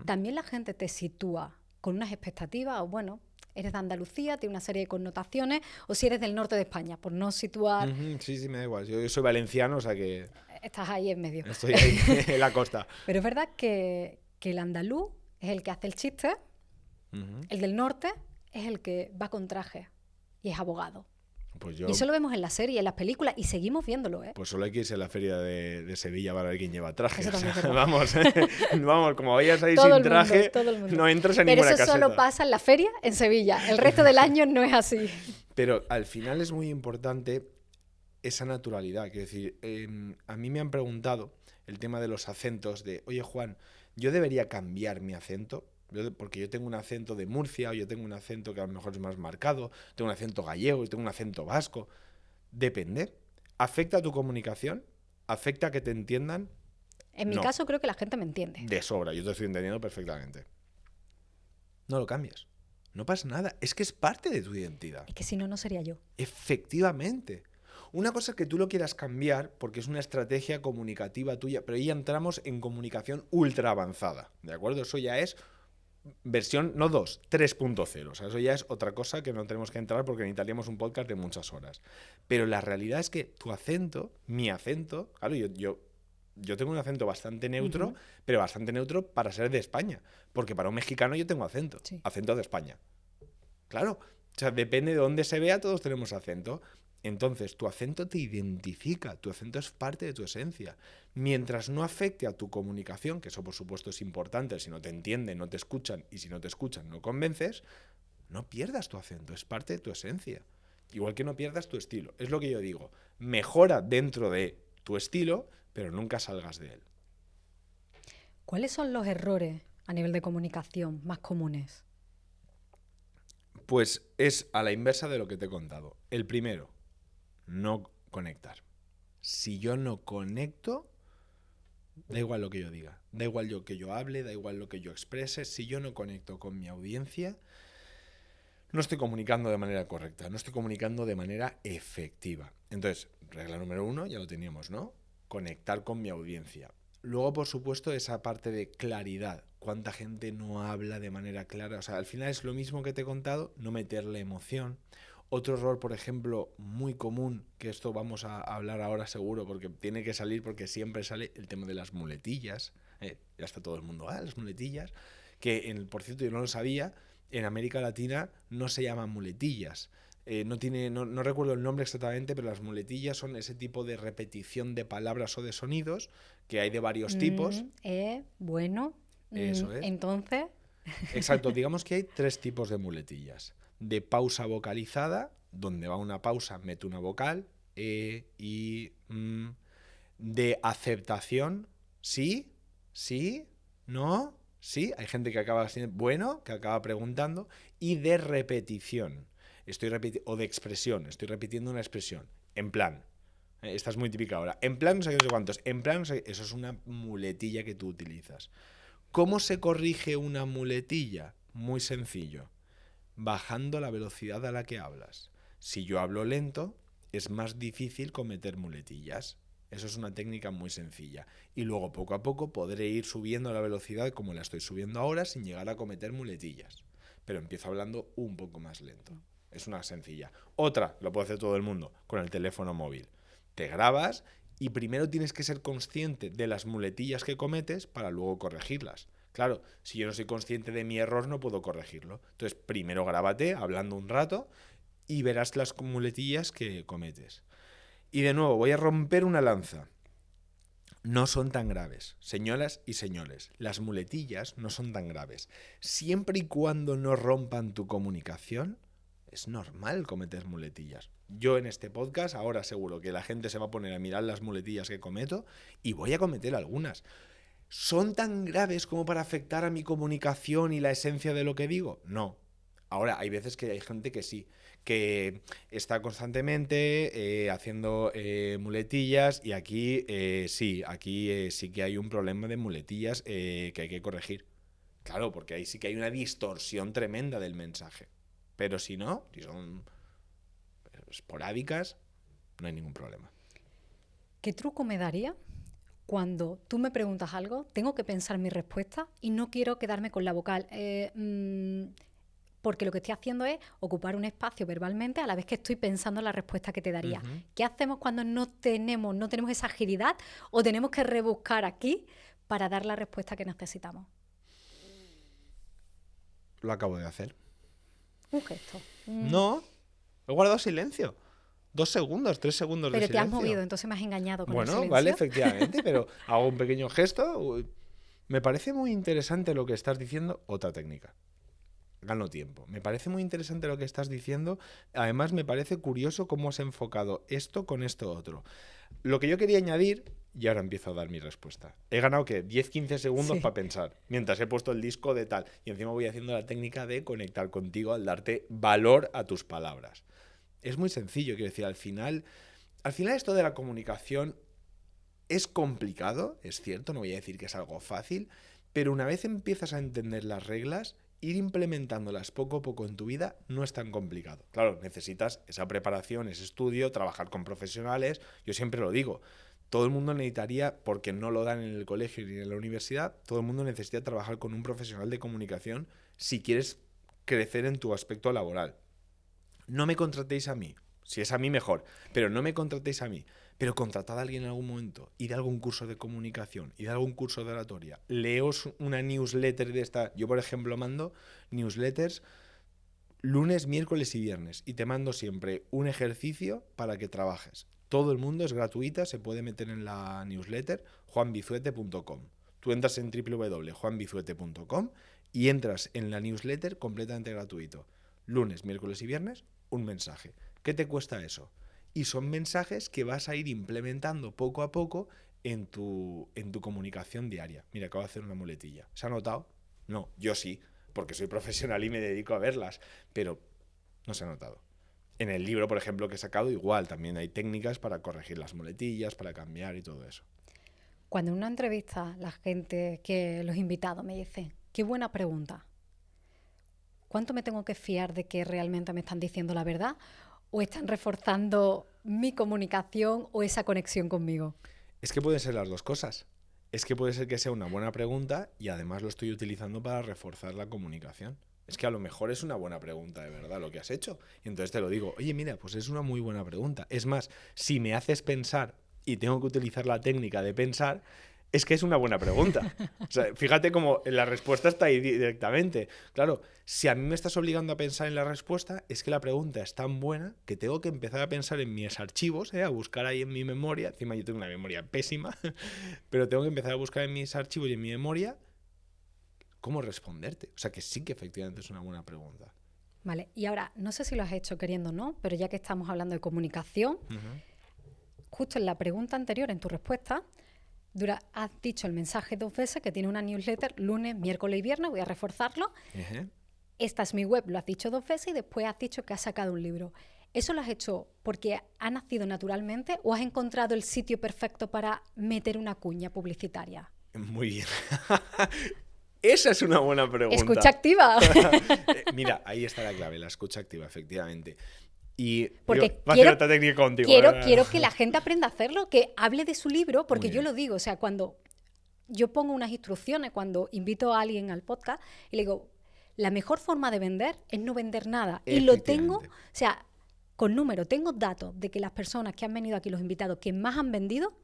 también la gente te sitúa con unas expectativas, o bueno, eres de Andalucía, tiene una serie de connotaciones, o si eres del norte de España, por no situar, Ujú, sí, me da igual. Yo soy valenciano, o sea que estás ahí en medio. estoy ahí en la costa. Pero es verdad que el andaluz es el que hace el chiste, Ujú. el del norte es el que va con traje y es abogado. Pues yo, Y eso lo vemos en la serie, en las películas, y seguimos viéndolo, ¿eh? pues solo hay que irse a la feria de Sevilla para ver quién lleva traje. Eso O sea, también es vamos, vamos, como vayas ahí Todo sin el mundo, traje, todo el mundo. no entras en Pero ninguna eso caseta. solo pasa en la feria en Sevilla. El resto del año no es así. Pero al final es muy importante esa naturalidad. Quiero decir, a mí me han preguntado el tema de los acentos, de, oye Juan, ¿yo debería cambiar mi acento? Porque yo tengo un acento de Murcia, o yo tengo un acento que a lo mejor es más marcado, tengo un acento gallego, tengo un acento vasco. Depende. ¿Afecta a tu comunicación? ¿Afecta a que te entiendan? En mi No. caso creo que la gente me entiende. De sobra, yo te estoy entendiendo perfectamente. No lo cambies. No pasa nada. Es que es parte de tu identidad. Es que si no, no sería yo. Efectivamente. Una cosa es que tú lo quieras cambiar porque es una estrategia comunicativa tuya, pero ahí ya entramos en comunicación ultra avanzada, ¿de acuerdo? Eso ya es versión, no 2, 3.0. O sea, eso ya es otra cosa que no tenemos que entrar porque necesitaríamos un podcast de muchas horas. Pero la realidad es que tu acento, mi acento, claro, yo tengo un acento bastante neutro, pero bastante neutro para ser de España. Porque para un mexicano yo tengo acento, Sí. acento de España. Claro, o sea, depende de dónde se vea, todos tenemos acento. Entonces, tu acento te identifica, tu acento es parte de tu esencia. Mientras no afecte a tu comunicación, que eso por supuesto es importante, si no te entienden, no te escuchan, y si no te escuchan, no convences, no pierdas tu acento, es parte de tu esencia. Igual que no pierdas tu estilo. Es lo que yo digo, mejora dentro de tu estilo, pero nunca salgas de él. ¿Cuáles son los errores a nivel de comunicación más comunes? Pues es a la inversa de lo que te he contado. El primero, no conectar. Si yo no conecto, da igual lo que yo diga, da igual lo que yo hable, da igual lo que yo exprese, si yo no conecto con mi audiencia, no estoy comunicando de manera correcta, no estoy comunicando de manera efectiva. Entonces, regla número 1, ya lo teníamos, ¿no? Conectar con mi audiencia. Luego, por supuesto, esa parte de claridad. ¿Cuánta gente no habla de manera clara? O sea, al final es lo mismo que te he contado, no meterle emoción. Otro error, por ejemplo, muy común, que esto vamos a hablar ahora seguro, porque tiene que salir, porque siempre sale el tema de las muletillas. Ya está todo el mundo, las muletillas. Que, por cierto, yo no lo sabía, en América Latina no se llaman muletillas. No recuerdo el nombre exactamente, pero las muletillas son ese tipo de repetición de palabras o de sonidos que hay de varios tipos. Bueno. Eso es. Entonces, Exacto, digamos que hay 3 tipos de muletillas. De pausa vocalizada, donde va una pausa, mete una vocal, y de aceptación, sí, no, sí, hay gente que acaba siendo bueno, que acaba preguntando, y de repetición, o de expresión, estoy repitiendo una expresión, en plan, esta es muy típica ahora, en plan no sé qué, no sé cuántos, en plan no sé qué, eso es una muletilla que tú utilizas. ¿Cómo se corrige una muletilla? Muy sencillo. Bajando la velocidad a la que hablas. Si yo hablo lento, es más difícil cometer muletillas. Eso es una técnica muy sencilla. Y luego, poco a poco, podré ir subiendo la velocidad como la estoy subiendo ahora sin llegar a cometer muletillas. Pero empiezo hablando un poco más lento. Es una sencilla. Otra, lo puede hacer todo el mundo, con el teléfono móvil. Te grabas y primero tienes que ser consciente de las muletillas que cometes para luego corregirlas. Claro, si yo no soy consciente de mi error, no puedo corregirlo. Entonces, primero grábate hablando un rato y verás las muletillas que cometes. Y de nuevo, voy a romper una lanza. No son tan graves, señoras y señores. Las muletillas no son tan graves. Siempre y cuando no rompan tu comunicación, es normal cometer muletillas. Yo en este podcast ahora seguro que la gente se va a poner a mirar las muletillas que cometo y voy a cometer algunas. ¿Son tan graves como para afectar a mi comunicación y la esencia de lo que digo? No. Ahora, hay veces que hay gente que sí, que está constantemente haciendo muletillas y aquí sí que hay un problema de muletillas que hay que corregir. Claro, porque ahí sí que hay una distorsión tremenda del mensaje. Pero si no, si son esporádicas, no hay ningún problema. ¿Qué truco me daría cuando tú me preguntas algo, tengo que pensar mi respuesta y no quiero quedarme con la vocal? Porque lo que estoy haciendo es ocupar un espacio verbalmente a la vez que estoy pensando en la respuesta que te daría. Ujú. ¿Qué hacemos cuando no tenemos esa agilidad o tenemos que rebuscar aquí para dar la respuesta que necesitamos? Lo acabo de hacer. Un gesto. No, he guardado silencio. 2 segundos, 3 segundos de Pero silencio. te has movido, entonces me has engañado con el Bueno, silencio. vale, efectivamente, pero hago un pequeño gesto. Uy, me parece muy interesante lo que estás diciendo. Otra técnica. Gano tiempo. Me parece muy interesante lo que estás diciendo. Además, me parece curioso cómo has enfocado esto con esto otro. Lo que yo quería añadir, y ahora empiezo a dar mi respuesta. He ganado, ¿qué? 10-15 segundos Sí. para pensar, mientras he puesto el disco de tal. Y encima voy haciendo la técnica de conectar contigo al darte valor a tus palabras. Es muy sencillo, quiero decir, al final esto de la comunicación es complicado, es cierto, no voy a decir que es algo fácil, pero una vez empiezas a entender las reglas, ir implementándolas poco a poco en tu vida no es tan complicado. Claro, necesitas esa preparación, ese estudio, trabajar con profesionales. Yo siempre lo digo, todo el mundo necesitaría, porque no lo dan en el colegio ni en la universidad, todo el mundo necesita trabajar con un profesional de comunicación si quieres crecer en tu aspecto laboral. No me contratéis a mí. Si es a mí, mejor. Pero no me contratéis a mí. Pero contratad a alguien en algún momento. Id a algún curso de comunicación. Id a algún curso de oratoria. Leos una newsletter de esta. Yo, por ejemplo, mando newsletters lunes, miércoles y viernes. Y te mando siempre un ejercicio para que trabajes. Todo el mundo es gratuita. Se puede meter en la newsletter juanbizuete.com. Tú entras en www.juanbizuete.com y entras en la newsletter completamente gratuito. Lunes, miércoles y viernes, un mensaje. ¿Qué te cuesta eso? Y son mensajes que vas a ir implementando poco a poco en tu comunicación diaria. Mira, acabo de hacer una muletilla. ¿Se ha notado? No, yo sí, porque soy profesional y me dedico a verlas, pero no se ha notado. En el libro, por ejemplo, que he sacado, igual, también hay técnicas para corregir las muletillas, para cambiar y todo eso. Cuando en una entrevista la gente, los invitados me dicen, qué buena pregunta, ¿cuánto me tengo que fiar de que realmente me están diciendo la verdad o están reforzando mi comunicación o esa conexión conmigo? Es que pueden ser las dos cosas. Es que puede ser que sea una buena pregunta y además lo estoy utilizando para reforzar la comunicación. Es que a lo mejor es una buena pregunta de verdad lo que has hecho. Y entonces te lo digo, oye, mira, pues es una muy buena pregunta. Es más, si me haces pensar y tengo que utilizar la técnica de pensar, es que es una buena pregunta. O sea, fíjate cómo la respuesta está ahí directamente. Claro, si a mí me estás obligando a pensar en la respuesta, es que la pregunta es tan buena que tengo que empezar a pensar en mis archivos, a buscar ahí en mi memoria. Encima yo tengo una memoria pésima, pero tengo que empezar a buscar en mis archivos y en mi memoria cómo responderte. O sea, que sí que efectivamente es una buena pregunta. Vale, y ahora, no sé si lo has hecho queriendo o no, pero ya que estamos hablando de comunicación, justo en la pregunta anterior, en tu respuesta, has dicho el mensaje 2 veces, que tiene una newsletter lunes, miércoles y viernes, voy a reforzarlo. Esta es mi web, lo has dicho 2 veces y después has dicho que has sacado un libro. ¿Eso lo has hecho porque ha nacido naturalmente o has encontrado el sitio perfecto para meter una cuña publicitaria? Muy bien. Esa es una buena pregunta. Escucha activa. Mira, ahí está la clave, la escucha activa, efectivamente. Y Porque va a hacer otra técnica contigo. quiero que la gente aprenda a hacerlo, que hable de su libro, porque Muy yo bien. lo digo, o sea, cuando yo pongo unas instrucciones, cuando invito a alguien al podcast, y le digo, la mejor forma de vender es no vender nada. Y lo tengo, o Efectivamente. sea, con números, tengo datos de que las personas que han venido aquí, los invitados que más han vendido,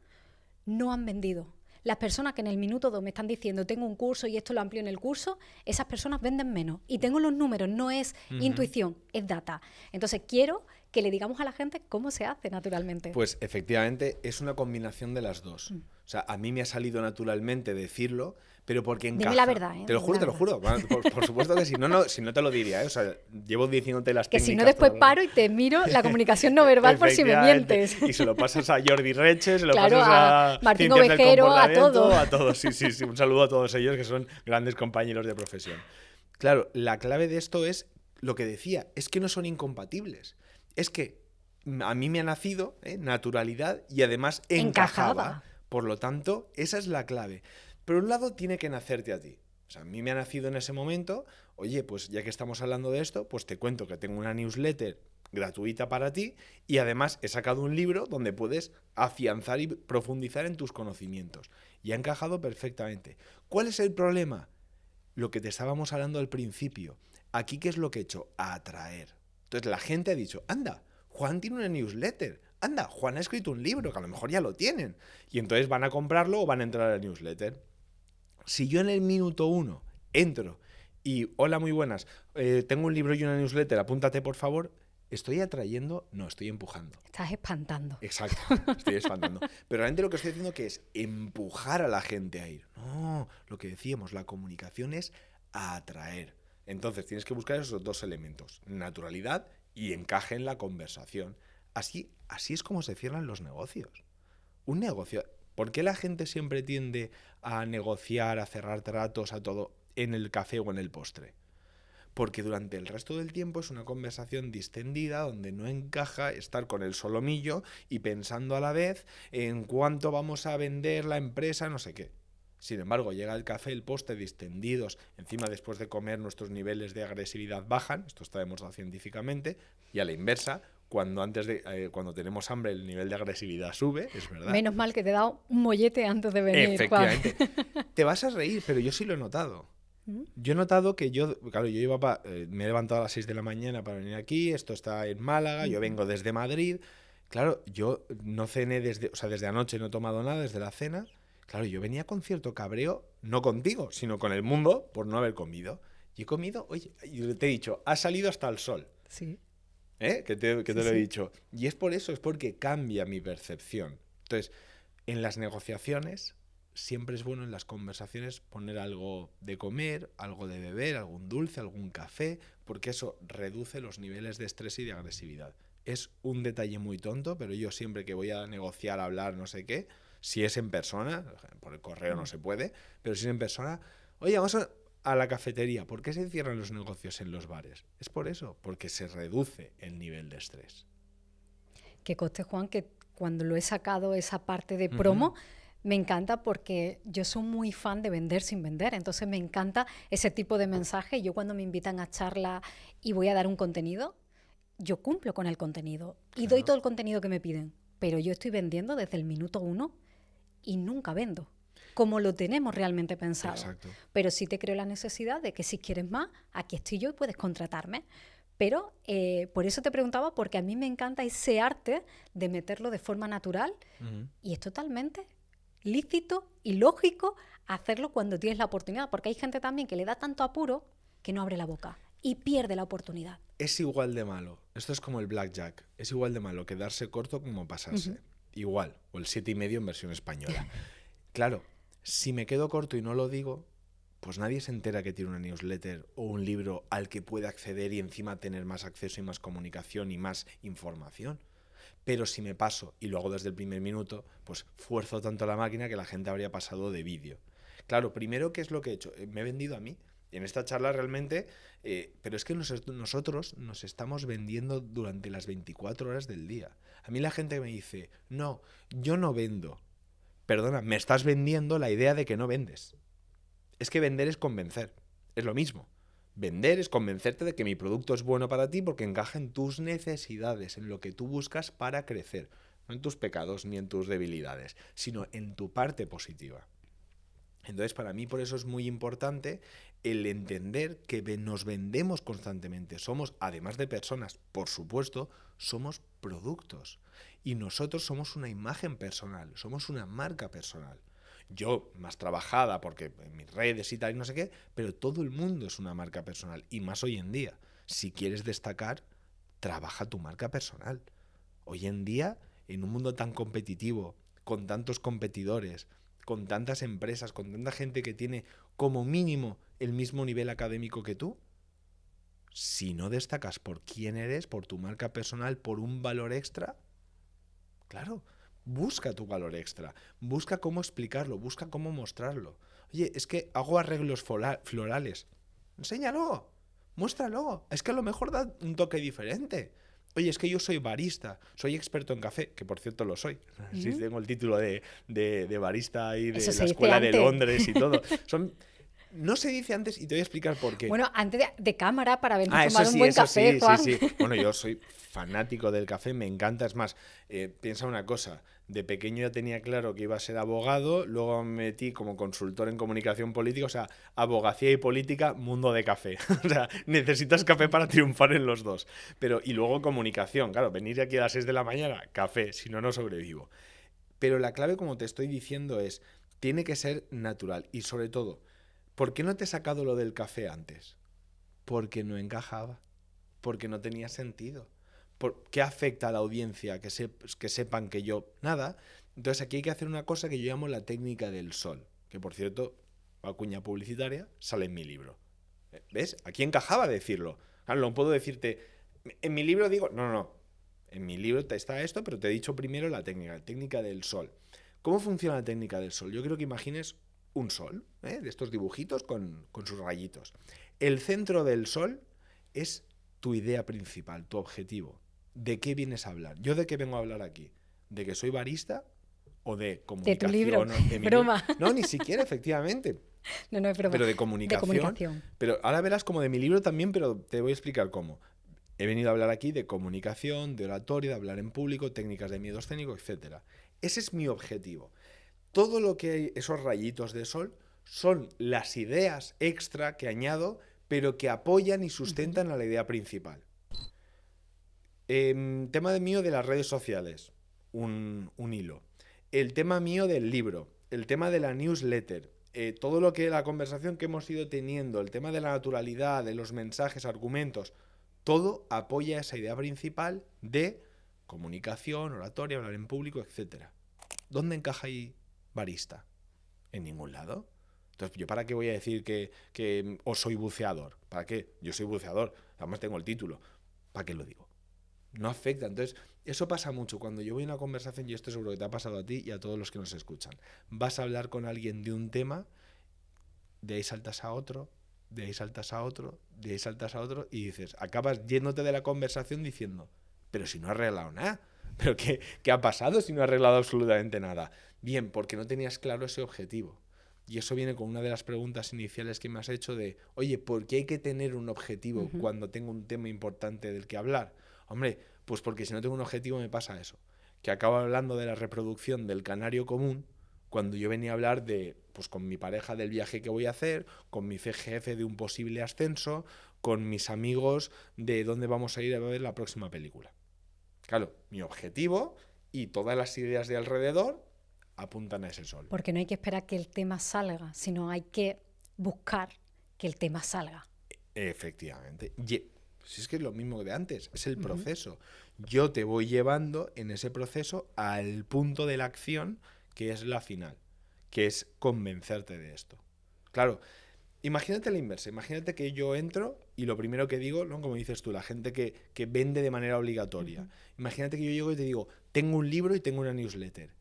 no han vendido. las personas que en el minuto 2 me están diciendo tengo un curso y esto lo amplío en el curso, esas personas venden menos. Y tengo los números, no es intuición, es data. Entonces quiero que le digamos a la gente cómo se hace naturalmente. Pues efectivamente es una combinación de las dos. O sea, a mí me ha salido naturalmente decirlo, pero porque encaja. Dime la verdad, ¿eh? Te lo juro, Dime te la lo juro. Bueno, por supuesto que si no te lo diría, ¿eh? O sea, llevo diciéndote las Que técnicas. si no después toda la- paro y te miro la comunicación no verbal por si me Efectivamente. mientes. Y se lo pasas a Jordi Reche, se lo Claro, pasas a Martín Ciencias del Ovejero, a Comportamiento, todo. a todos. Sí, sí, sí. Un saludo a todos ellos que son grandes compañeros de profesión. Claro, la clave de esto es lo que decía, es que no son incompatibles. Es que a mí me ha nacido naturalidad y además encajaba. Encajaba. Por lo tanto, esa es la clave. Por un lado, tiene que nacerte a ti. O sea, a mí me ha nacido en ese momento, oye, pues ya que estamos hablando de esto, pues te cuento que tengo una newsletter gratuita para ti y además he sacado un libro donde puedes afianzar y profundizar en tus conocimientos. Y ha encajado perfectamente. ¿Cuál es el problema? Lo que te estábamos hablando al principio. Aquí, ¿qué es lo que he hecho? Atraer. Entonces la gente ha dicho, anda, Juan tiene una newsletter. Anda, Juan ha escrito un libro, que a lo mejor ya lo tienen. Y entonces van a comprarlo o van a entrar a la newsletter. Si yo en el minuto 1 entro y, hola, muy buenas, tengo un libro y una newsletter, apúntate por favor, ¿estoy atrayendo? No, estoy empujando. Estás espantando. Exacto, estoy espantando. Pero realmente lo que estoy haciendo que es empujar a la gente a ir. No, lo que decíamos, la comunicación es atraer. Entonces tienes que buscar esos dos elementos, naturalidad y encaje en la conversación. Así es como se cierran los negocios. Un negocio... ¿Por qué la gente siempre tiende a negociar, a cerrar tratos, a todo en el café o en el postre? Porque durante el resto del tiempo es una conversación distendida donde no encaja estar con el solomillo y pensando a la vez en cuánto vamos a vender la empresa, no sé qué. Sin embargo, llega el café, el postre distendidos, encima después de comer nuestros niveles de agresividad bajan, esto está demostrado científicamente, y a la inversa, cuando tenemos hambre el nivel de agresividad sube, es verdad. Menos mal que te he dado un mollete antes de venir, Juan. Efectivamente. Te vas a reír, pero yo sí lo he notado. Yo he notado que yo me he levantado a las 6 de la mañana para venir aquí, esto está en Málaga, yo vengo desde Madrid. Claro, yo no cené desde anoche no he tomado nada desde la cena. Claro, yo venía con cierto cabreo, no contigo, sino con el mundo por no haber comido. Y he comido, oye, y te he dicho, ha salido hasta el sol. Sí. Que te lo he dicho. Y es por eso, es porque cambia mi percepción. Entonces, en las negociaciones, siempre es bueno en las conversaciones poner algo de comer, algo de beber, algún dulce, algún café, porque eso reduce los niveles de estrés y de agresividad. Es un detalle muy tonto, pero yo siempre que voy a negociar, a hablar, no sé qué, si es en persona, por el correo no se puede, pero si es en persona, oye, vamos a la cafetería. ¿Por qué se cierran los negocios en los bares? Es por eso, porque se reduce el nivel de estrés. Que conste, Juan, que cuando lo he sacado esa parte de promo, me encanta porque yo soy muy fan de vender sin vender. Entonces me encanta ese tipo de mensaje. Yo cuando me invitan a charla y voy a dar un contenido, yo cumplo con el contenido y doy todo el contenido que me piden. Pero yo estoy vendiendo desde el minuto 1 y nunca vendo como lo tenemos realmente pensado. Exacto. Pero sí te creo la necesidad de que si quieres más, aquí estoy yo y puedes contratarme. Pero por eso te preguntaba, porque a mí me encanta ese arte de meterlo de forma natural y es totalmente lícito y lógico hacerlo cuando tienes la oportunidad, porque hay gente también que le da tanto apuro que no abre la boca y pierde la oportunidad. Es igual de malo. Esto es como el blackjack. Es igual de malo quedarse corto como pasarse. Igual. O el 7,5 en versión española. Claro, si me quedo corto y no lo digo, pues nadie se entera que tiene una newsletter o un libro al que puede acceder y encima tener más acceso y más comunicación y más información. Pero si me paso y lo hago desde el primer minuto, pues fuerzo tanto la máquina que la gente habría pasado de vídeo. Claro, primero, ¿qué es lo que he hecho? Me he vendido a mí. En esta charla realmente, pero es que nosotros nos estamos vendiendo durante las 24 horas del día. A mí la gente me dice, no, yo no vendo. Perdona, me estás vendiendo la idea de que no vendes. Es que vender es convencer, es lo mismo. Vender es convencerte de que mi producto es bueno para ti porque encaja en tus necesidades, en lo que tú buscas para crecer. No en tus pecados ni en tus debilidades, sino en tu parte positiva. Entonces, para mí, por eso es muy importante el entender que nos vendemos constantemente. Somos, además de personas, por supuesto, somos productos. Y nosotros somos una imagen personal, somos una marca personal. Yo más trabajada porque en mis redes y tal y no sé qué, pero todo el mundo es una marca personal y más hoy en día. Si quieres destacar, trabaja tu marca personal. Hoy en día, en un mundo tan competitivo, con tantos competidores, con tantas empresas, con tanta gente que tiene como mínimo el mismo nivel académico que tú, si no destacas por quién eres, por tu marca personal, por un valor extra, claro, busca tu valor extra, busca cómo explicarlo, busca cómo mostrarlo. Oye, es que hago arreglos florales. Enséñalo, muéstralo. Es que a lo mejor da un toque diferente. Oye, es que yo soy barista, soy experto en café, que por cierto lo soy. Sí, tengo el título de barista ahí de Eso se la dice escuela de antes. Londres y todo. No se dice antes y te voy a explicar por qué. Bueno, antes de cámara para haber Eso tomado un sí, buen eso café, sí, Juan. sí. Bueno, yo soy fanático del café, me encanta. Es más, piensa una cosa, de pequeño ya tenía claro que iba a ser abogado, luego me metí como consultor en comunicación política, o sea, abogacía y política, mundo de café. O sea, necesitas café para triunfar en los dos. Y luego comunicación, claro, venir aquí a las 6 de la mañana, café, si no, no sobrevivo. Pero la clave, como te estoy diciendo, es, tiene que ser natural y sobre todo, ¿por qué no te he sacado lo del café antes? Porque no encajaba, porque no tenía sentido. ¿Por qué afecta a la audiencia que sepan que yo nada? Entonces aquí hay que hacer una cosa que yo llamo la técnica del sol, que por cierto, la cuña publicitaria sale en mi libro. ¿Ves? Aquí encajaba decirlo. Claro, no puedo decirte, en mi libro digo, no. En mi libro está esto, pero te he dicho primero la técnica del sol. ¿Cómo funciona la técnica del sol? Yo creo que imagines un sol, de estos dibujitos con sus rayitos. El centro del sol es tu idea principal, tu objetivo. ¿De qué vienes a hablar? ¿Yo de qué vengo a hablar aquí? ¿De que soy barista o de comunicación? De tu libro. De mi Broma. No, ni siquiera, efectivamente. No es broma. Pero de comunicación. Pero ahora verás como de mi libro también, pero te voy a explicar cómo. He venido a hablar aquí de comunicación, de oratoria, de hablar en público, técnicas de miedo escénico, etc. Ese es mi objetivo. Todo lo que hay, esos rayitos de sol, son las ideas extra que añado, pero que apoyan y sustentan a la idea principal. Tema de mío de las redes sociales, un hilo. El tema mío del libro, el tema de la newsletter, todo lo que la conversación que hemos ido teniendo, el tema de la naturalidad, de los mensajes, argumentos, todo apoya esa idea principal de comunicación, oratoria, hablar en público, etc. ¿Dónde encaja ahí barista? En ningún lado. Entonces, ¿yo para qué voy a decir que o soy buceador? ¿Para qué? Yo soy buceador, además tengo el título. ¿Para qué lo digo? No afecta. Entonces, eso pasa mucho. Cuando yo voy a una conversación, y esto seguro que te ha pasado a ti y a todos los que nos escuchan, vas a hablar con alguien de un tema, de ahí saltas a otro, de ahí saltas a otro, de ahí saltas a otro, y dices, acabas yéndote de la conversación diciendo, pero si no he arreglado nada, ¿pero qué ha pasado si no he arreglado absolutamente nada? Bien, porque no tenías claro ese objetivo. Y eso viene con una de las preguntas iniciales que me has hecho de, oye, ¿por qué hay que tener un objetivo cuando tengo un tema importante del que hablar? Hombre, pues porque si no tengo un objetivo me pasa eso, que acabo hablando de la reproducción del canario común cuando yo venía a hablar de, pues con mi pareja del viaje que voy a hacer, con mi jefe de un posible ascenso, con mis amigos de dónde vamos a ir a ver la próxima película. Claro, mi objetivo y todas las ideas de alrededor apuntan a ese sol. Porque no hay que esperar que el tema salga, sino hay que buscar que el tema salga. Efectivamente. Si es que es lo mismo que de antes, es el proceso. Yo te voy llevando en ese proceso al punto de la acción, que es la final, que es convencerte de esto. Claro, imagínate la inversa, imagínate que yo entro y lo primero que digo, ¿no? Como dices tú, la gente que vende de manera obligatoria. Imagínate que yo llego y te digo, tengo un libro y tengo una newsletter.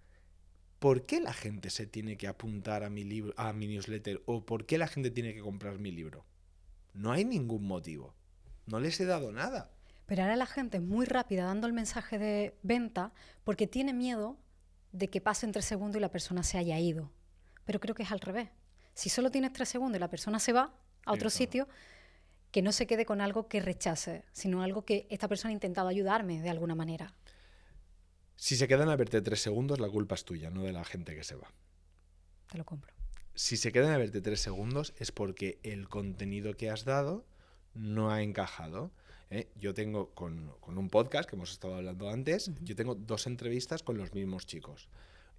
¿Por qué la gente se tiene que apuntar a mi libro, a mi newsletter? ¿O por qué la gente tiene que comprar mi libro? No hay ningún motivo. No les he dado nada. Pero ahora la gente es muy rápida dando el mensaje de venta porque tiene miedo de que pasen 3 segundos y la persona se haya ido. Pero creo que es al revés. Si solo tienes 3 segundos y la persona se va a otro sitio, que no se quede con algo que rechace, sino algo que esta persona ha intentado ayudarme de alguna manera. Si se quedan a verte 3 segundos, la culpa es tuya, no de la gente que se va. Te lo compro. Si se quedan a verte 3 segundos es porque el contenido que has dado no ha encajado. Yo tengo con un podcast que hemos estado hablando antes, yo tengo 2 entrevistas con los mismos chicos.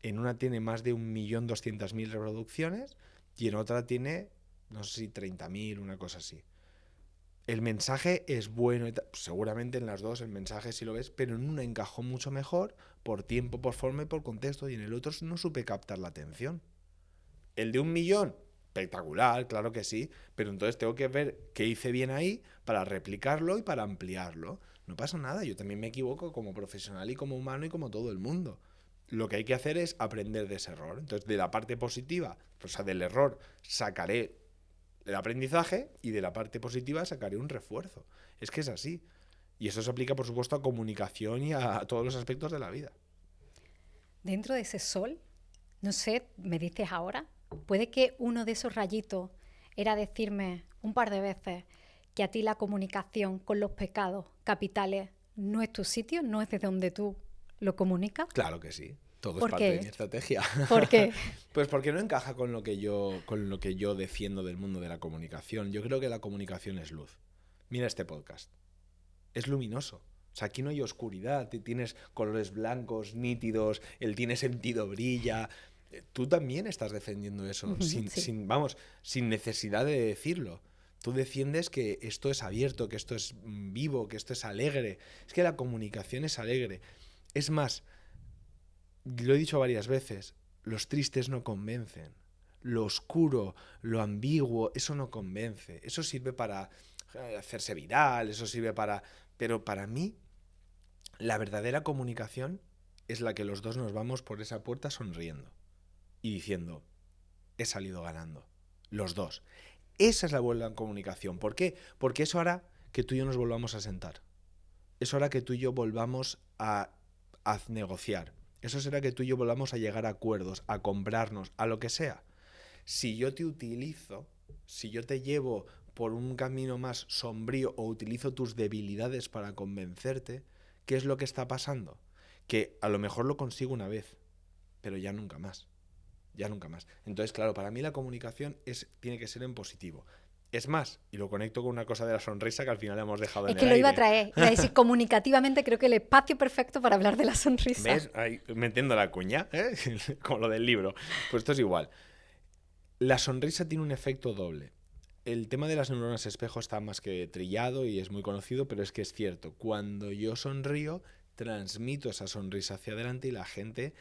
en una tiene más de 1.200.000 reproducciones y en otra tiene, no sé si 30.000, una cosa así. El mensaje es bueno, seguramente en las dos el mensaje sí lo ves, pero en una encajó mucho mejor por tiempo, por forma y por contexto, y en el otro no supe captar la atención. El de 1.000.000, espectacular, claro que sí, pero entonces tengo que ver qué hice bien ahí para replicarlo y para ampliarlo. No pasa nada, yo también me equivoco como profesional y como humano y como todo el mundo. Lo que hay que hacer es aprender de ese error. Entonces, de la parte positiva, o sea, del error, sacaré el aprendizaje y de la parte positiva sacaré un refuerzo. Es que es así. Y eso se aplica, por supuesto, a comunicación y a todos los aspectos de la vida. Dentro de ese sol, no sé, me dices ahora, puede que uno de esos rayitos era decirme un par de veces que a ti la comunicación con los pecados capitales no es tu sitio, no es desde donde tú lo comunicas. Claro que sí. Todo es ¿Por parte qué? de mi estrategia. ¿Por qué? Pues porque no encaja con lo que yo defiendo del mundo de la comunicación. Yo creo que la comunicación es luz. Mira este podcast. Es luminoso. O sea, aquí no hay oscuridad. Tienes colores blancos, nítidos, el tiene sentido, brilla. Tú también estás defendiendo eso, Sí. sin necesidad de decirlo. Tú defiendes que esto es abierto, que esto es vivo, que esto es alegre. Es que la comunicación es alegre. Es más, lo he dicho varias veces, los tristes no convencen. Lo oscuro, lo ambiguo, eso no convence. Eso sirve para hacerse viral, eso sirve para... Pero para mí, la verdadera comunicación es la que los dos nos vamos por esa puerta sonriendo y diciendo, he salido ganando. Los dos. Esa es la buena comunicación. ¿Por qué? Porque eso hará que tú y yo nos volvamos a sentar. Eso hará que tú y yo volvamos a negociar. Eso será que tú y yo volvamos a llegar a acuerdos, a comprarnos, a lo que sea. Si yo te utilizo, si yo te llevo por un camino más sombrío o utilizo tus debilidades para convencerte, ¿qué es lo que está pasando? Que a lo mejor lo consigo una vez, pero ya nunca más. Ya nunca más. Entonces, claro, para mí la comunicación tiene que ser en positivo. Es más, y lo conecto con una cosa de la sonrisa que al final hemos dejado en el Es que lo iba a aire. traer. Iba a decir, comunicativamente creo que el espacio perfecto para hablar de la sonrisa. ¿Ves? Ahí, metiendo la cuña, ¿eh? Como lo del libro. Pues esto es igual. La sonrisa tiene un efecto doble. El tema de las neuronas espejo está más que trillado y es muy conocido, pero es que es cierto. Cuando yo sonrío, transmito esa sonrisa hacia adelante y la gente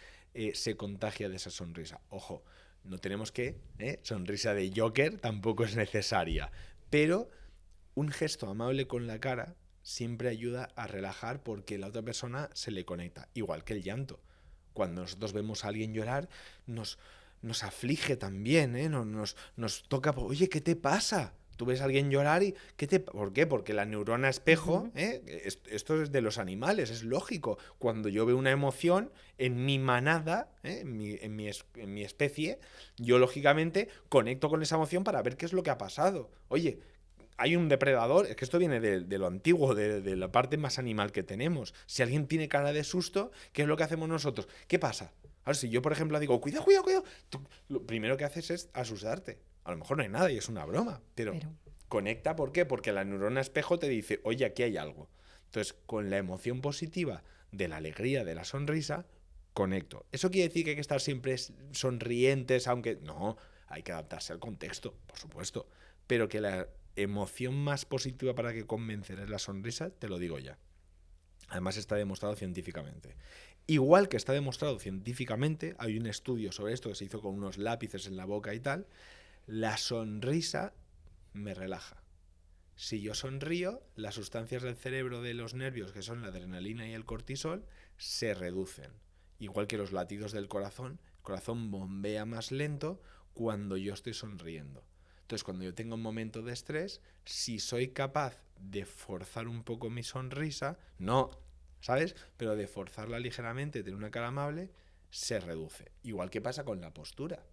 se contagia de esa sonrisa. Ojo, no tenemos que, sonrisa de Joker tampoco es necesaria, pero un gesto amable con la cara siempre ayuda a relajar porque la otra persona se le conecta, igual que el llanto. Cuando nosotros vemos a alguien llorar, nos aflige también, nos toca, oye, ¿qué te pasa? Tú ves a alguien llorar y... ¿Por qué? Porque la neurona espejo, esto es de los animales, es lógico. Cuando yo veo una emoción en mi manada, en mi especie, yo lógicamente conecto con esa emoción para ver qué es lo que ha pasado. Oye, hay un depredador, es que esto viene de lo antiguo, de la parte más animal que tenemos. Si alguien tiene cara de susto, ¿qué es lo que hacemos nosotros? ¿Qué pasa? Ahora, si yo, por ejemplo, digo, cuidado, tú, lo primero que haces es asustarte. A lo mejor no hay nada y es una broma, pero conecta, ¿por qué? Porque la neurona espejo te dice, oye, aquí hay algo. Entonces, con la emoción positiva de la alegría, de la sonrisa, conecto. ¿Eso quiere decir que hay que estar siempre sonrientes, aunque... No, hay que adaptarse al contexto, por supuesto. Pero que la emoción más positiva para que convencer es la sonrisa, te lo digo ya. Además está demostrado científicamente. Igual que está demostrado científicamente, hay un estudio sobre esto que se hizo con unos lápices en la boca y tal, la sonrisa me relaja. Si yo sonrío, las sustancias del cerebro de los nervios, que son la adrenalina y el cortisol, se reducen. Igual que los latidos del corazón, el corazón bombea más lento cuando yo estoy sonriendo. Entonces, cuando yo tengo un momento de estrés, si soy capaz de forzar un poco mi sonrisa, no, ¿sabes? Pero de forzarla ligeramente, tener una cara amable, se reduce. Igual que pasa con la postura.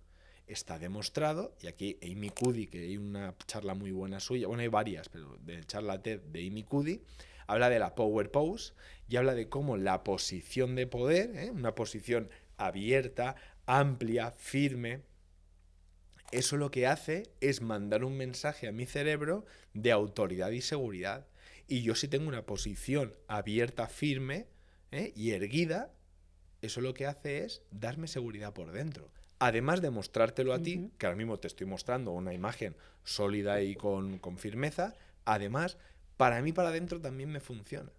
Está demostrado, y aquí Amy Cuddy, que hay una charla muy buena suya, bueno, hay varias, pero de charla TED de Amy Cuddy, habla de la Power Pose y habla de cómo la posición de poder, una posición abierta, amplia, firme, eso lo que hace es mandar un mensaje a mi cerebro de autoridad y seguridad. Y yo si tengo una posición abierta, firme y erguida, eso lo que hace es darme seguridad por dentro. Además de mostrártelo a ti, que ahora mismo te estoy mostrando una imagen sólida y con firmeza, además, para mí para adentro también me funciona.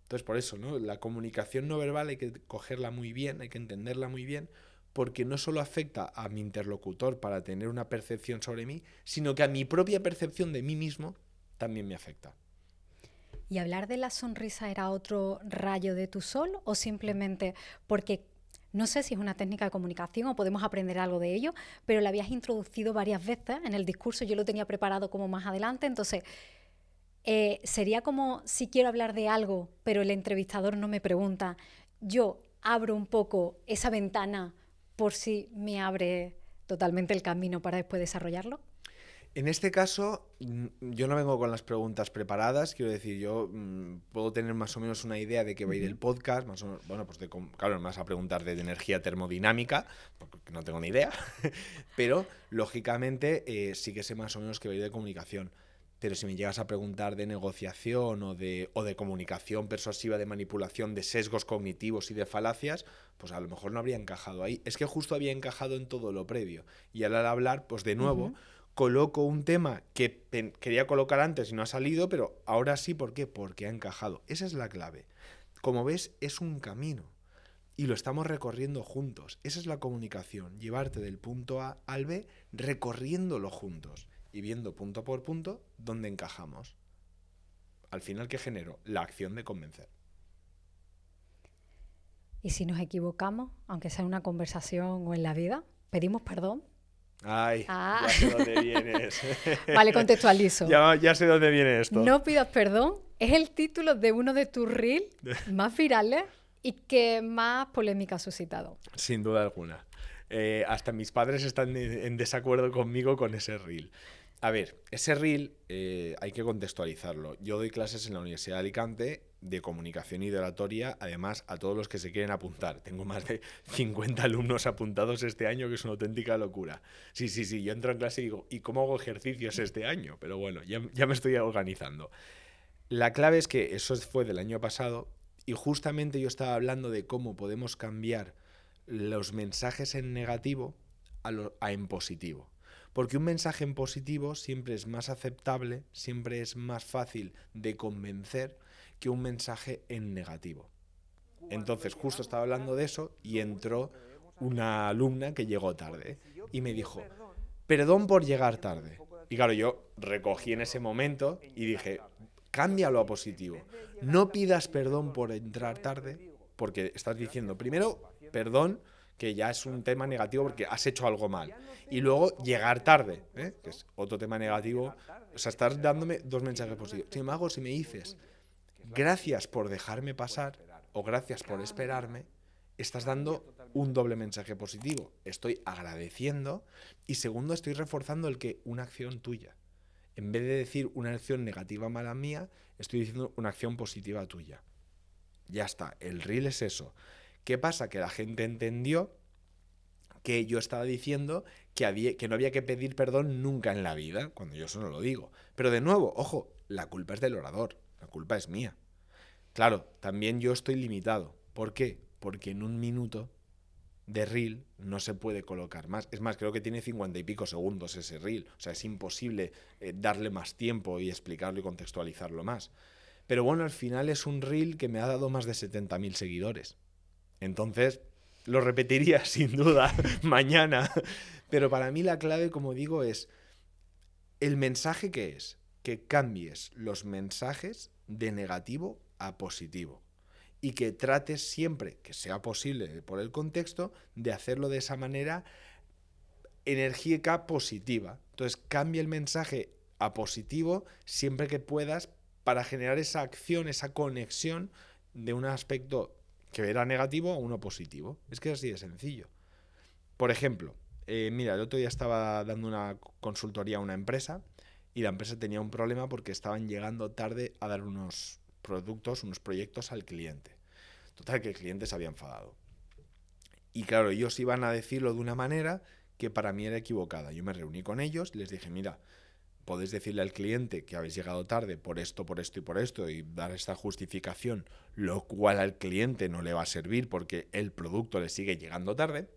Entonces, por eso, ¿no? La comunicación no verbal hay que cogerla muy bien, hay que entenderla muy bien, porque no solo afecta a mi interlocutor para tener una percepción sobre mí, sino que a mi propia percepción de mí mismo también me afecta. ¿Y hablar de la sonrisa era otro rayo de tu sol o simplemente porque no sé si es una técnica de comunicación o podemos aprender algo de ello, pero la habías introducido varias veces en el discurso, yo lo tenía preparado como más adelante, entonces sería como si quiero hablar de algo, pero el entrevistador no me pregunta, yo abro un poco esa ventana por si me abre totalmente el camino para después desarrollarlo. En este caso, yo no vengo con las preguntas preparadas, quiero decir, yo puedo tener más o menos una idea de qué va a ir el podcast, más o menos, bueno, pues claro, me vas a preguntar de energía termodinámica, porque no tengo ni idea, pero lógicamente sí que sé más o menos qué va a ir de comunicación. Pero si me llegas a preguntar de negociación o de comunicación persuasiva, de manipulación, de sesgos cognitivos y de falacias, pues a lo mejor no habría encajado ahí. Es que justo había encajado en todo lo previo. Y ahora al hablar, pues de nuevo, coloco un tema que quería colocar antes y no ha salido, pero ahora sí, ¿por qué? Porque ha encajado. Esa es la clave. Como ves, es un camino y lo estamos recorriendo juntos. Esa es la comunicación, llevarte del punto A al B recorriéndolo juntos y viendo punto por punto dónde encajamos. Al final, ¿qué genero? La acción de convencer. Y si nos equivocamos, aunque sea en una conversación o en la vida, pedimos perdón. Ay, ya sé dónde vienes. Vale, contextualizo. Ya sé dónde viene esto. No pidas perdón es el título de uno de tus reels más virales y que más polémica ha suscitado. Sin duda alguna. Hasta mis padres están en desacuerdo conmigo con ese reel. A ver, ese reel hay que contextualizarlo. Yo doy clases en la Universidad de Alicante de comunicación y de oratoria, además a todos los que se quieren apuntar. Tengo más de 50 alumnos apuntados este año, que es una auténtica locura. Sí, yo entro en clase y digo, ¿y cómo hago ejercicios este año? Pero bueno, ya me estoy organizando. La clave es que eso fue del año pasado y justamente yo estaba hablando de cómo podemos cambiar los mensajes en negativo a en positivo. Porque un mensaje en positivo siempre es más aceptable, siempre es más fácil de convencer que un mensaje en negativo. Entonces, justo estaba hablando de eso y entró una alumna que llegó tarde y me dijo, perdón por llegar tarde. Y claro, yo recogí en ese momento y dije, cámbialo a positivo. No pidas perdón por entrar tarde, porque estás diciendo, primero, perdón, que ya es un tema negativo porque has hecho algo mal. Y luego llegar tarde, que es otro tema negativo. O sea, estás dándome dos mensajes positivos. Sin embargo, si me dices, gracias por dejarme pasar o gracias por esperarme, estás dando un doble mensaje positivo. Estoy agradeciendo y segundo, estoy reforzando el que una acción tuya. En vez de decir una acción negativa mala mía, estoy diciendo una acción positiva tuya. Ya está, el reel es eso. ¿Qué pasa? Que la gente entendió que yo estaba diciendo que no había que pedir perdón nunca en la vida, cuando yo eso no lo digo. Pero de nuevo, ojo, la culpa es del orador, la culpa es mía. Claro, también yo estoy limitado. ¿Por qué? Porque en un minuto de reel no se puede colocar más. Es más, creo que tiene 50 y pico segundos ese reel. O sea, es imposible darle más tiempo y explicarlo y contextualizarlo más. Pero bueno, al final es un reel que me ha dado más de 70.000 seguidores. Entonces, lo repetiría sin duda mañana. Pero para mí la clave, como digo, es el mensaje que es que cambies los mensajes de negativo a positivo. Y que trates siempre, que sea posible por el contexto, de hacerlo de esa manera enérgica positiva. Entonces, cambia el mensaje a positivo siempre que puedas para generar esa acción, esa conexión de un aspecto que era negativo a uno positivo. Es que es así de sencillo. Por ejemplo, mira, el otro día estaba dando una consultoría a una empresa y la empresa tenía un problema porque estaban llegando tarde a dar unos productos, unos proyectos al cliente. Total, que el cliente se había enfadado. Y claro, ellos iban a decirlo de una manera que para mí era equivocada. Yo me reuní con ellos y les dije, mira, podéis decirle al cliente que habéis llegado tarde por esto y por esto y dar esta justificación, lo cual al cliente no le va a servir porque el producto le sigue llegando tarde.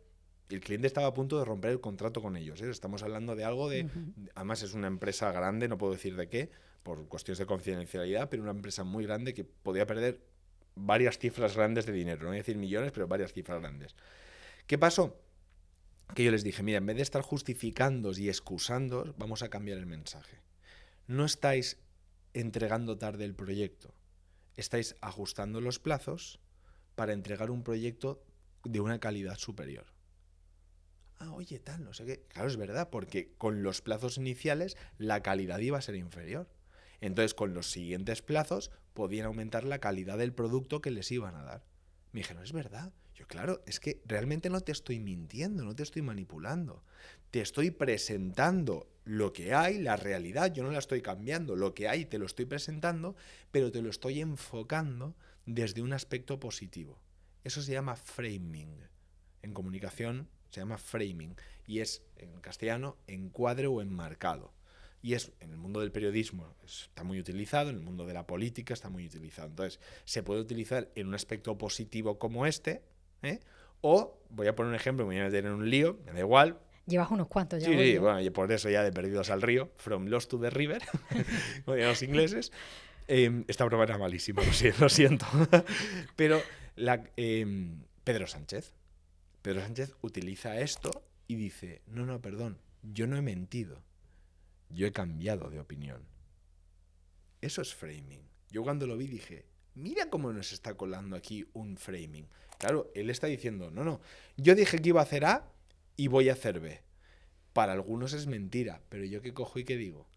Y el cliente estaba a punto de romper el contrato con ellos, ¿eh? Estamos hablando de algo de... Además es una empresa grande, no puedo decir de qué, por cuestiones de confidencialidad, pero una empresa muy grande que podía perder varias cifras grandes de dinero. No voy a decir millones, pero varias cifras grandes. ¿Qué pasó? Que yo les dije, mira, en vez de estar justificándoos y excusándoos, vamos a cambiar el mensaje. No estáis entregando tarde el proyecto, estáis ajustando los plazos para entregar un proyecto de una calidad superior. Ah, oye, tal, no sé qué. Claro, es verdad, porque con los plazos iniciales la calidad iba a ser inferior. Entonces, con los siguientes plazos podían aumentar la calidad del producto que les iban a dar. Me dijeron, es verdad. Yo, claro, es que realmente no te estoy mintiendo, no te estoy manipulando. Te estoy presentando lo que hay, la realidad, yo no la estoy cambiando. Lo que hay te lo estoy presentando, pero te lo estoy enfocando desde un aspecto positivo. Eso se llama framing. En comunicación se llama framing y es, en castellano, encuadre o enmarcado. Y es, en el mundo del periodismo está muy utilizado, en el mundo de la política está muy utilizado. Entonces, se puede utilizar en un aspecto positivo como este, ¿eh? O, voy a poner un ejemplo, me voy a meter en un lío, me da igual. Llevas unos cuantos ya. Sí, Oye. bueno, y por eso ya de Perdidos al Río, From Lost to the River, como dirán los ingleses. Esta broma era malísima, lo siento. Pero Pedro Sánchez utiliza esto y dice, no, perdón, yo no he mentido, yo he cambiado de opinión. Eso es framing. Yo cuando lo vi dije, mira cómo nos está colando aquí un framing. Claro, él está diciendo, no, yo dije que iba a hacer A y voy a hacer B. Para algunos es mentira, pero yo qué cojo y qué digo,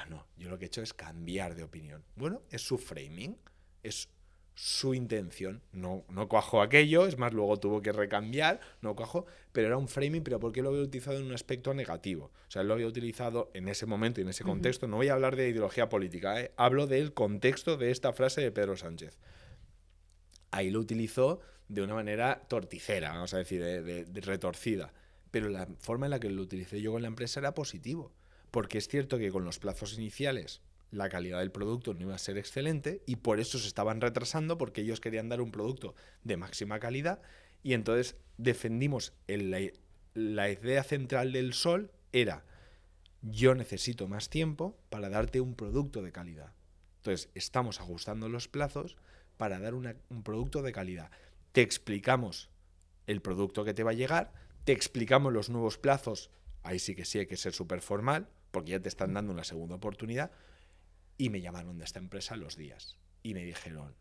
no, yo lo que he hecho es cambiar de opinión. Bueno, es su framing, es su intención, no cuajó aquello, es más, luego tuvo que recambiar, no cuajó, pero era un framing, pero ¿por qué lo había utilizado en un aspecto negativo? O sea, él lo había utilizado en ese momento y en ese contexto. No voy a hablar de ideología política, hablo del contexto de esta frase de Pedro Sánchez. Ahí lo utilizó de una manera torticera, vamos a decir, de retorcida, pero la forma en la que lo utilicé yo con la empresa era positivo, porque es cierto que con los plazos iniciales la calidad del producto no iba a ser excelente y por eso se estaban retrasando, porque ellos querían dar un producto de máxima calidad y entonces defendimos la idea central del Sol era yo necesito más tiempo para darte un producto de calidad. Entonces estamos ajustando los plazos para dar un producto de calidad. Te explicamos el producto que te va a llegar, te explicamos los nuevos plazos, ahí sí hay que ser súper formal, porque ya te están dando una segunda oportunidad. Y me llamaron de esta empresa los días y me dijeron,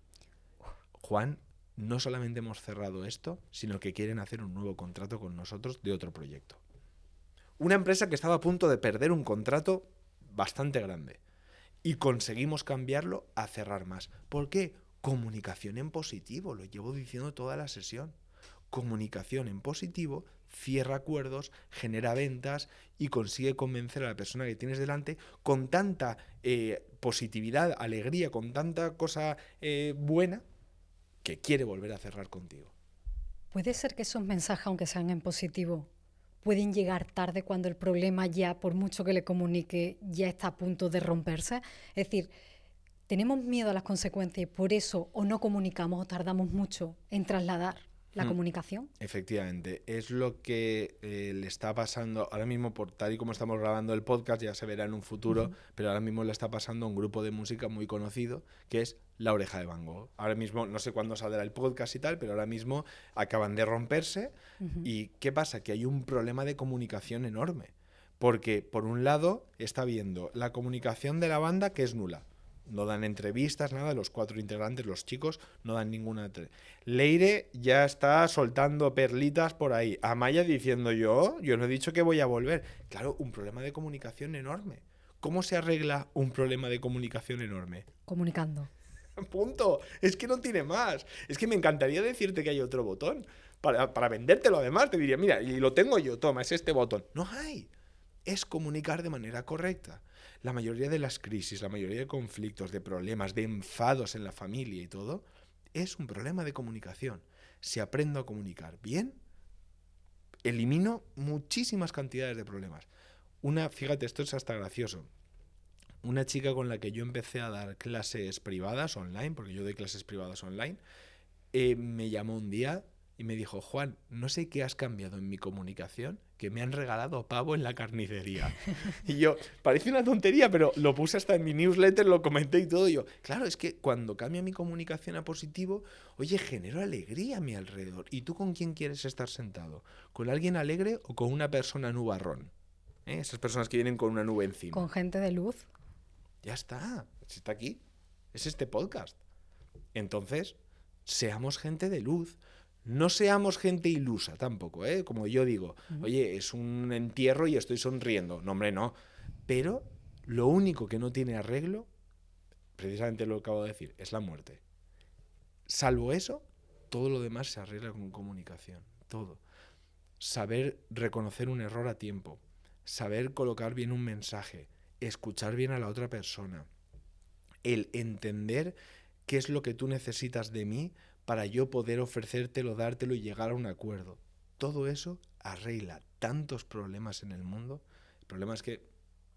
Juan, no solamente hemos cerrado esto, sino que quieren hacer un nuevo contrato con nosotros de otro proyecto. Una empresa que estaba a punto de perder un contrato bastante grande y conseguimos cambiarlo a cerrar más. ¿Por qué? Comunicación en positivo, lo llevo diciendo toda la sesión. Comunicación en positivo, cierra acuerdos, genera ventas y consigue convencer a la persona que tienes delante con tanta positividad, alegría, con tanta cosa buena que quiere volver a cerrar contigo. Puede ser que esos mensajes, aunque sean en positivo, pueden llegar tarde cuando el problema ya, por mucho que le comunique, ya está a punto de romperse. Es decir, tenemos miedo a las consecuencias y por eso o no comunicamos o tardamos mucho en trasladar la comunicación. Efectivamente, es lo que le está pasando ahora mismo, por tal y como estamos grabando el podcast, ya se verá en un futuro, pero ahora mismo le está pasando a un grupo de música muy conocido, que es La Oreja de Van Gogh. Ahora mismo, no sé cuándo saldrá el podcast y tal, pero ahora mismo acaban de romperse. ¿Y qué pasa? Que hay un problema de comunicación enorme, porque por un lado está viendo la comunicación de la banda que es nula. No dan entrevistas, nada, los 4 integrantes, los chicos, no dan ninguna. Leire ya está soltando perlitas por ahí. Amaya diciendo yo no he dicho que voy a volver. Claro, un problema de comunicación enorme. ¿Cómo se arregla un problema de comunicación enorme? Comunicando. Punto. Es que no tiene más. Es que me encantaría decirte que hay otro botón. Para vendértelo además, te diría, mira, y lo tengo yo, toma, es este botón. No hay. Es comunicar de manera correcta. La mayoría de las crisis, la mayoría de conflictos, de problemas, de enfados en la familia y todo, es un problema de comunicación. Si aprendo a comunicar bien, elimino muchísimas cantidades de problemas. Fíjate, esto es hasta gracioso. una chica con la que yo empecé a dar clases privadas online, porque yo doy clases privadas online, me llamó un día y me dijo, Juan, no sé qué has cambiado en mi comunicación, que me han regalado pavo en la carnicería. Y yo, parece una tontería, pero lo puse hasta en mi newsletter, lo comenté y todo. Y yo, claro, es que cuando cambia mi comunicación a positivo, oye, genero alegría a mi alrededor. ¿Y tú con quién quieres estar sentado? ¿Con alguien alegre o con una persona nubarrón? Esas personas que vienen con una nube encima. Con gente de luz. Ya está, está aquí. Es este podcast. Entonces, seamos gente de luz. No seamos gente ilusa tampoco, ¿eh? Como yo digo, oye, es un entierro y estoy sonriendo. No, hombre, no. Pero lo único que no tiene arreglo, precisamente lo que acabo de decir, es la muerte. Salvo eso, todo lo demás se arregla con comunicación. Todo. Saber reconocer un error a tiempo. Saber colocar bien un mensaje. Escuchar bien a la otra persona. El entender qué es lo que tú necesitas de mí para yo poder ofrecértelo, dártelo y llegar a un acuerdo. Todo eso arregla tantos problemas en el mundo. El problema es que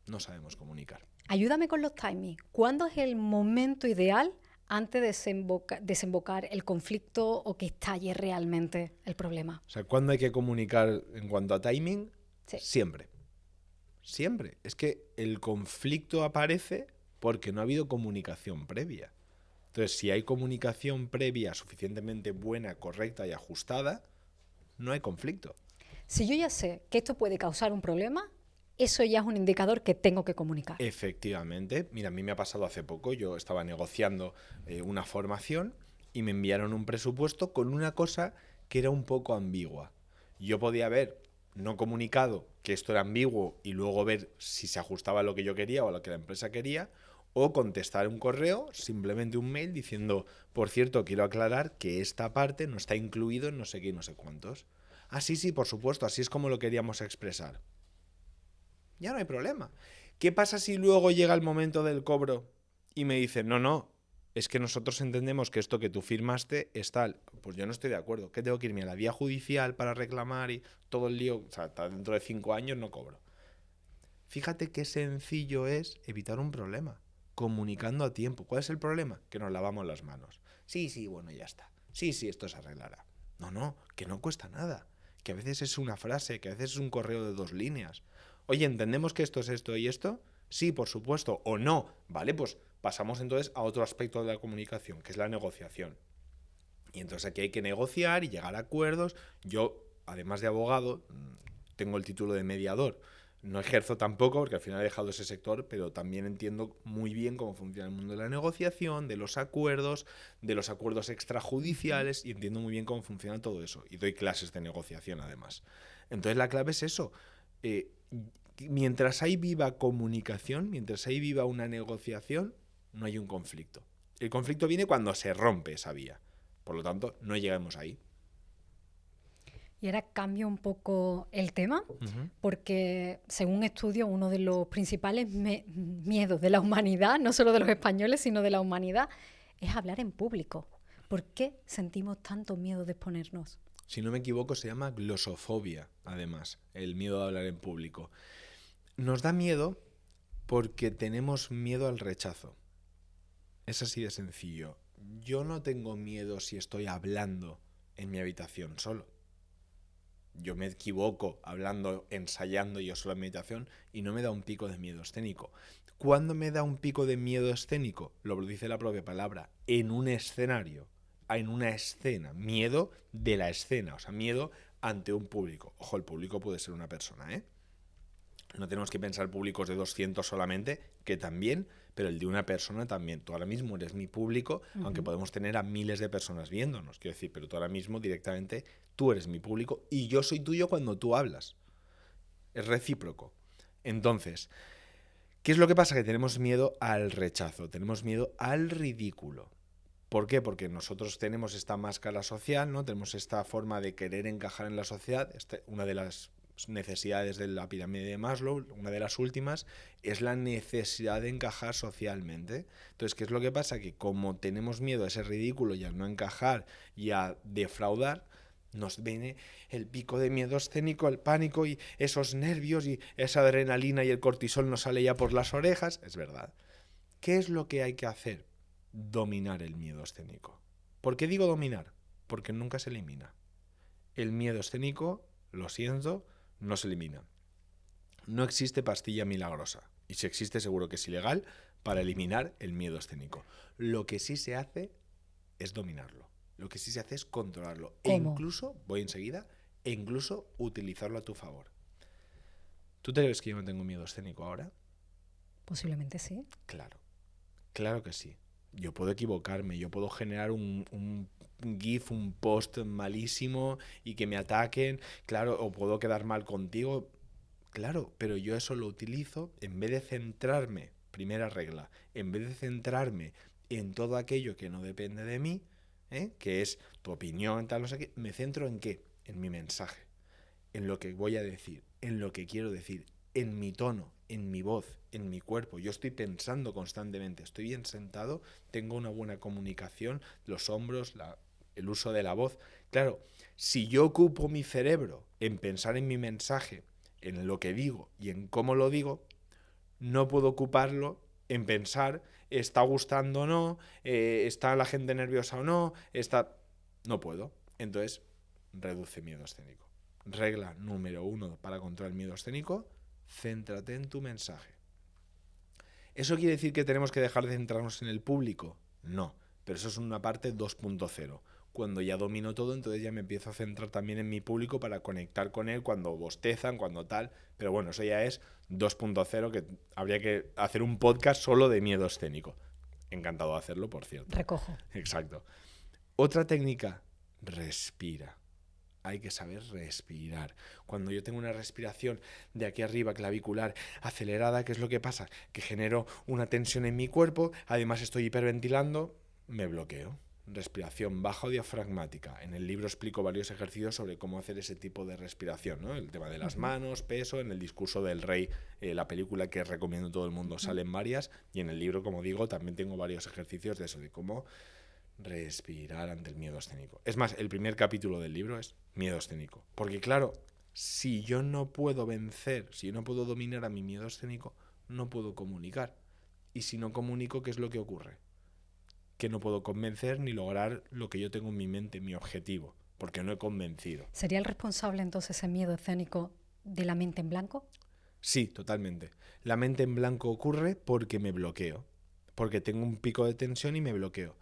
no sabemos comunicar. Ayúdame con los timings. ¿Cuándo es el momento ideal antes de desembocar el conflicto o que estalle realmente el problema? O sea, ¿cuándo hay que comunicar en cuanto a timing? Sí. Siempre. Siempre. Es que el conflicto aparece porque no ha habido comunicación previa. Entonces, si hay comunicación previa suficientemente buena, correcta y ajustada, no hay conflicto. Si yo ya sé que esto puede causar un problema, eso ya es un indicador que tengo que comunicar. Efectivamente. Mira, a mí me ha pasado hace poco. Yo estaba negociando una formación y me enviaron un presupuesto con una cosa que era un poco ambigua. Yo podía haber no comunicado que esto era ambiguo y luego ver si se ajustaba a lo que yo quería o a lo que la empresa quería, o contestar un correo, simplemente un mail diciendo, por cierto, quiero aclarar que esta parte no está incluido en no sé qué y no sé cuántos. Ah, sí, por supuesto, así es como lo queríamos expresar. Ya no hay problema. ¿Qué pasa si luego llega el momento del cobro y me dicen, no, es que nosotros entendemos que esto que tú firmaste es tal? Pues yo no estoy de acuerdo. ¿Qué tengo que irme a la vía judicial para reclamar y todo el lío? O sea, hasta dentro de 5 años no cobro. Fíjate qué sencillo es evitar un problema. Comunicando a tiempo. ¿Cuál es el problema? Que nos lavamos las manos. Sí, bueno, ya está. Sí, esto se arreglará. No, que no cuesta nada. Que a veces es una frase, que a veces es un correo de 2 líneas. Oye, ¿entendemos que esto es esto y esto? Sí, por supuesto. O no. Vale, pues pasamos entonces a otro aspecto de la comunicación, que es la negociación. Y entonces aquí hay que negociar y llegar a acuerdos. Yo, además de abogado, tengo el título de mediador. No ejerzo tampoco, porque al final he dejado ese sector, pero también entiendo muy bien cómo funciona el mundo de la negociación, de los acuerdos extrajudiciales, y entiendo muy bien cómo funciona todo eso. Y doy clases de negociación, además. Entonces la clave es eso. Mientras hay viva comunicación, mientras hay viva una negociación, no hay un conflicto. El conflicto viene cuando se rompe esa vía. Por lo tanto, no lleguemos ahí. Y ahora cambio un poco el tema, porque según un estudio, uno de los principales miedos de la humanidad, no solo de los españoles, sino de la humanidad, es hablar en público. ¿Por qué sentimos tanto miedo de exponernos? Si no me equivoco, se llama glosofobia, además, el miedo a hablar en público. Nos da miedo porque tenemos miedo al rechazo. Es así de sencillo. Yo no tengo miedo si estoy hablando en mi habitación solo. Yo me equivoco hablando, ensayando yo solo en mi habitación y no me da un pico de miedo escénico. ¿Cuándo me da un pico de miedo escénico? Lo dice la propia palabra. En un escenario, en una escena. Miedo de la escena, o sea, miedo ante un público. Ojo, el público puede ser una persona, ¿eh? No tenemos que pensar públicos de 200 solamente, que también, pero el de una persona también. Tú ahora mismo eres mi público, aunque podemos tener a miles de personas viéndonos, quiero decir, pero tú ahora mismo directamente tú eres mi público y yo soy tuyo cuando tú hablas. Es recíproco. Entonces, ¿qué es lo que pasa? Que tenemos miedo al rechazo, tenemos miedo al ridículo. ¿Por qué? Porque nosotros tenemos esta máscara social, ¿no? Tenemos esta forma de querer encajar en la sociedad. Una de las necesidades de la pirámide de Maslow, una de las últimas, es la necesidad de encajar socialmente. Entonces, ¿qué es lo que pasa? Que como tenemos miedo a ese ridículo y a no encajar y a defraudar, Nos viene el pico de miedo escénico, el pánico y esos nervios y esa adrenalina y el cortisol nos sale ya por las orejas. Es verdad. ¿Qué es lo que hay que hacer? Dominar el miedo escénico. ¿Por qué digo dominar? Porque nunca se elimina. El miedo escénico, lo siento, no se elimina. No existe pastilla milagrosa. Y si existe, seguro que es ilegal para eliminar el miedo escénico. Lo que sí se hace es dominarlo. Lo que sí se hace es controlarlo. E ¿Cómo? incluso, voy enseguida, e incluso utilizarlo a tu favor. ¿Tú te crees que yo no tengo miedo escénico ahora? Posiblemente sí. Claro. Claro que sí. Yo puedo equivocarme, yo puedo generar un GIF, un post malísimo y que me ataquen, claro, o puedo quedar mal contigo, claro, pero yo eso lo utilizo en vez de centrarme, primera regla, en vez de centrarme en todo aquello que no depende de mí, que es tu opinión, tal, no sé qué, me centro en qué, en mi mensaje, en lo que voy a decir, en lo que quiero decir, en mi tono, en mi voz, en mi cuerpo. Yo estoy pensando constantemente, estoy bien sentado, tengo una buena comunicación, los hombros, el uso de la voz. Claro, si yo ocupo mi cerebro en pensar en mi mensaje, en lo que digo y en cómo lo digo, no puedo ocuparlo en pensar, ¿está gustando o no? ¿Está la gente nerviosa o no? No puedo. Entonces, reduce miedo escénico. Regla número 1 para controlar el miedo escénico: céntrate en tu mensaje. ¿Eso quiere decir que tenemos que dejar de centrarnos en el público? No, pero eso es una parte 2.0. Cuando ya domino todo, entonces ya me empiezo a centrar también en mi público para conectar con él cuando bostezan, cuando tal. Pero bueno, eso ya es 2.0, que habría que hacer un podcast solo de miedo escénico. Encantado de hacerlo, por cierto. Recojo. Exacto. Otra técnica: respira. Hay que saber respirar. Cuando yo tengo una respiración de aquí arriba, clavicular, acelerada, ¿qué es lo que pasa? Que genero una tensión en mi cuerpo, además estoy hiperventilando, me bloqueo. Respiración baja o diafragmática. En el libro explico varios ejercicios sobre cómo hacer ese tipo de respiración, ¿no? El tema de las manos, peso, en el discurso del rey, la película que recomiendo a todo el mundo, salen varias, y en el libro, como digo, también tengo varios ejercicios de eso, de cómo respirar ante el miedo escénico. Es más, el primer capítulo del libro es miedo escénico. Porque claro, si yo no puedo vencer, si yo no puedo dominar a mi miedo escénico, no puedo comunicar. Y si no comunico, ¿qué es lo que ocurre? Que no puedo convencer ni lograr lo que yo tengo en mi mente, mi objetivo, porque no he convencido. ¿Sería el responsable entonces ese miedo escénico de la mente en blanco? Sí, totalmente. La mente en blanco ocurre porque me bloqueo, porque tengo un pico de tensión y me bloqueo.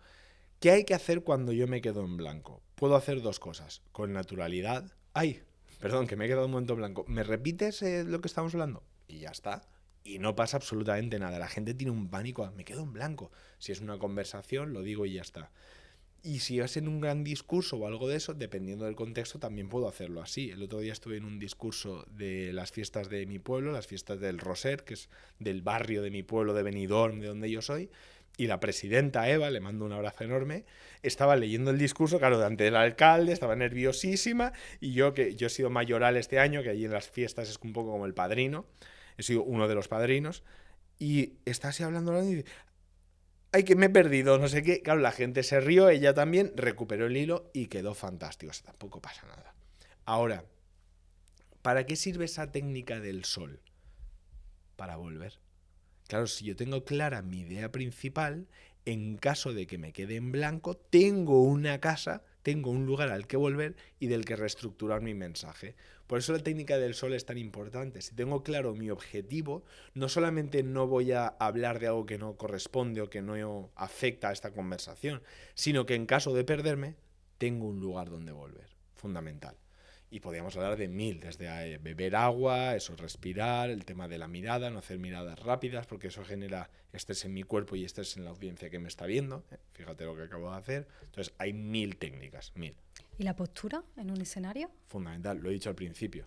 ¿Qué hay que hacer cuando yo me quedo en blanco? Puedo hacer dos cosas. Con naturalidad. ¡Ay! Perdón, que me he quedado un momento en blanco. ¿Me repites lo que estamos hablando? Y ya está. Y no pasa absolutamente nada. La gente tiene un pánico. Me quedo en blanco. Si es una conversación, lo digo y ya está. Y si es en un gran discurso o algo de eso, dependiendo del contexto, también puedo hacerlo así. El otro día estuve en un discurso de las fiestas de mi pueblo, las fiestas del Roser, que es del barrio de mi pueblo, de Benidorm, de donde yo soy. Y la presidenta Eva, le mando un abrazo enorme, estaba leyendo el discurso, claro, delante del alcalde, estaba nerviosísima, y yo, que yo he sido mayoral este año, que allí en las fiestas es un poco como el padrino, he sido uno de los padrinos, y está así hablando y dice: ¡ay, que me he perdido! No sé qué. Claro, la gente se rió, ella también, recuperó el hilo y quedó fantástico. O sea, tampoco pasa nada. Ahora, ¿para qué sirve esa técnica del sol? Para volver. Claro, si yo tengo clara mi idea principal, en caso de que me quede en blanco, tengo una casa, tengo un lugar al que volver y del que reestructurar mi mensaje. Por eso la técnica del sol es tan importante. Si tengo claro mi objetivo, no solamente no voy a hablar de algo que no corresponde o que no afecta a esta conversación, sino que en caso de perderme, tengo un lugar donde volver. Fundamental. Y podríamos hablar de 1000, desde beber agua, eso, respirar, el tema de la mirada, no hacer miradas rápidas, porque eso genera estrés en mi cuerpo y estrés en la audiencia que me está viendo. Fíjate lo que acabo de hacer. Entonces, hay 1000 técnicas, 1000. ¿Y la postura en un escenario? Fundamental, lo he dicho al principio.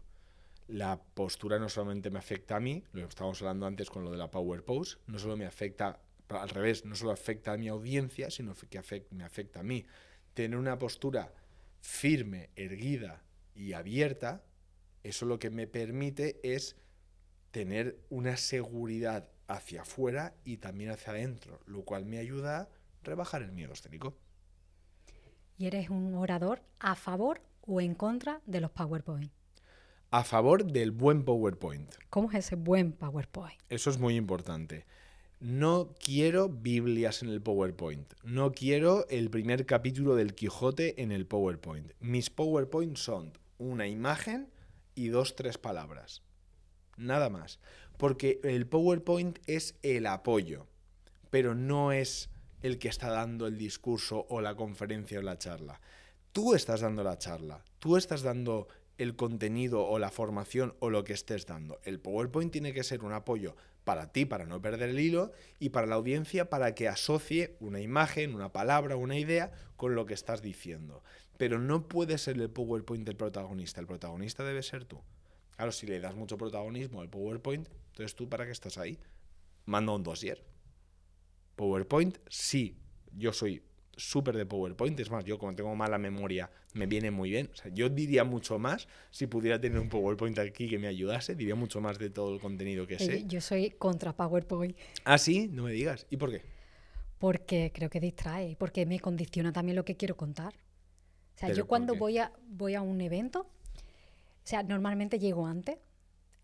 La postura no solamente me afecta a mí, lo estábamos hablando antes con lo de la Power Pose, no solo me afecta, al revés, no solo afecta a mi audiencia, sino que me afecta a mí. Tener una postura firme, erguida y abierta, eso lo que me permite es tener una seguridad hacia afuera y también hacia adentro, lo cual me ayuda a rebajar el miedo escénico. ¿Y eres un orador a favor o en contra de los PowerPoint? A favor del buen PowerPoint. ¿Cómo es ese buen PowerPoint? Eso es muy importante. No quiero Biblias en el PowerPoint. No quiero el primer capítulo del Quijote en el PowerPoint. Mis PowerPoint son una imagen y 2-3 palabras. Nada más. Porque el PowerPoint es el apoyo, pero no es el que está dando el discurso o la conferencia o la charla. Tú estás dando la charla, tú estás dando el contenido o la formación o lo que estés dando. El PowerPoint tiene que ser un apoyo para ti, para no perder el hilo, y para la audiencia para que asocie una imagen, una palabra, una idea con lo que estás diciendo. Pero no puede ser el PowerPoint el protagonista debe ser tú. Claro, si le das mucho protagonismo al PowerPoint, entonces tú, ¿para qué estás ahí? Manda un dossier. PowerPoint, sí, yo soy súper de PowerPoint, es más, yo como tengo mala memoria, me viene muy bien. O sea, yo diría mucho más, si pudiera tener un PowerPoint aquí que me ayudase, diría mucho más de todo el contenido que sé. Yo soy contra PowerPoint Ah, sí, no me digas. ¿Y por qué? porque creo que distrae y porque me condiciona también lo que quiero contar. O sea, ¿Pero yo cuando por qué? voy a un evento, o sea, normalmente llego antes,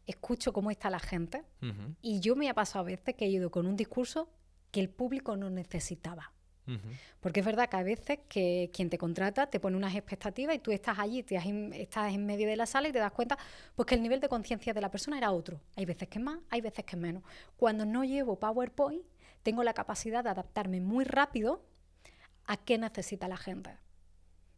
escucho cómo está la gente Ujú, y yo me ha pasado a veces que he ido con un discurso que el público no necesitaba. ujú. Porque es verdad que a veces que quien te contrata te pone unas expectativas y tú estás allí, estás en medio de la sala y te das cuenta pues que el nivel de conciencia de la persona era otro. Hay veces que es más, hay veces que es menos. Cuando no llevo PowerPoint, tengo la capacidad de adaptarme muy rápido a qué necesita la gente.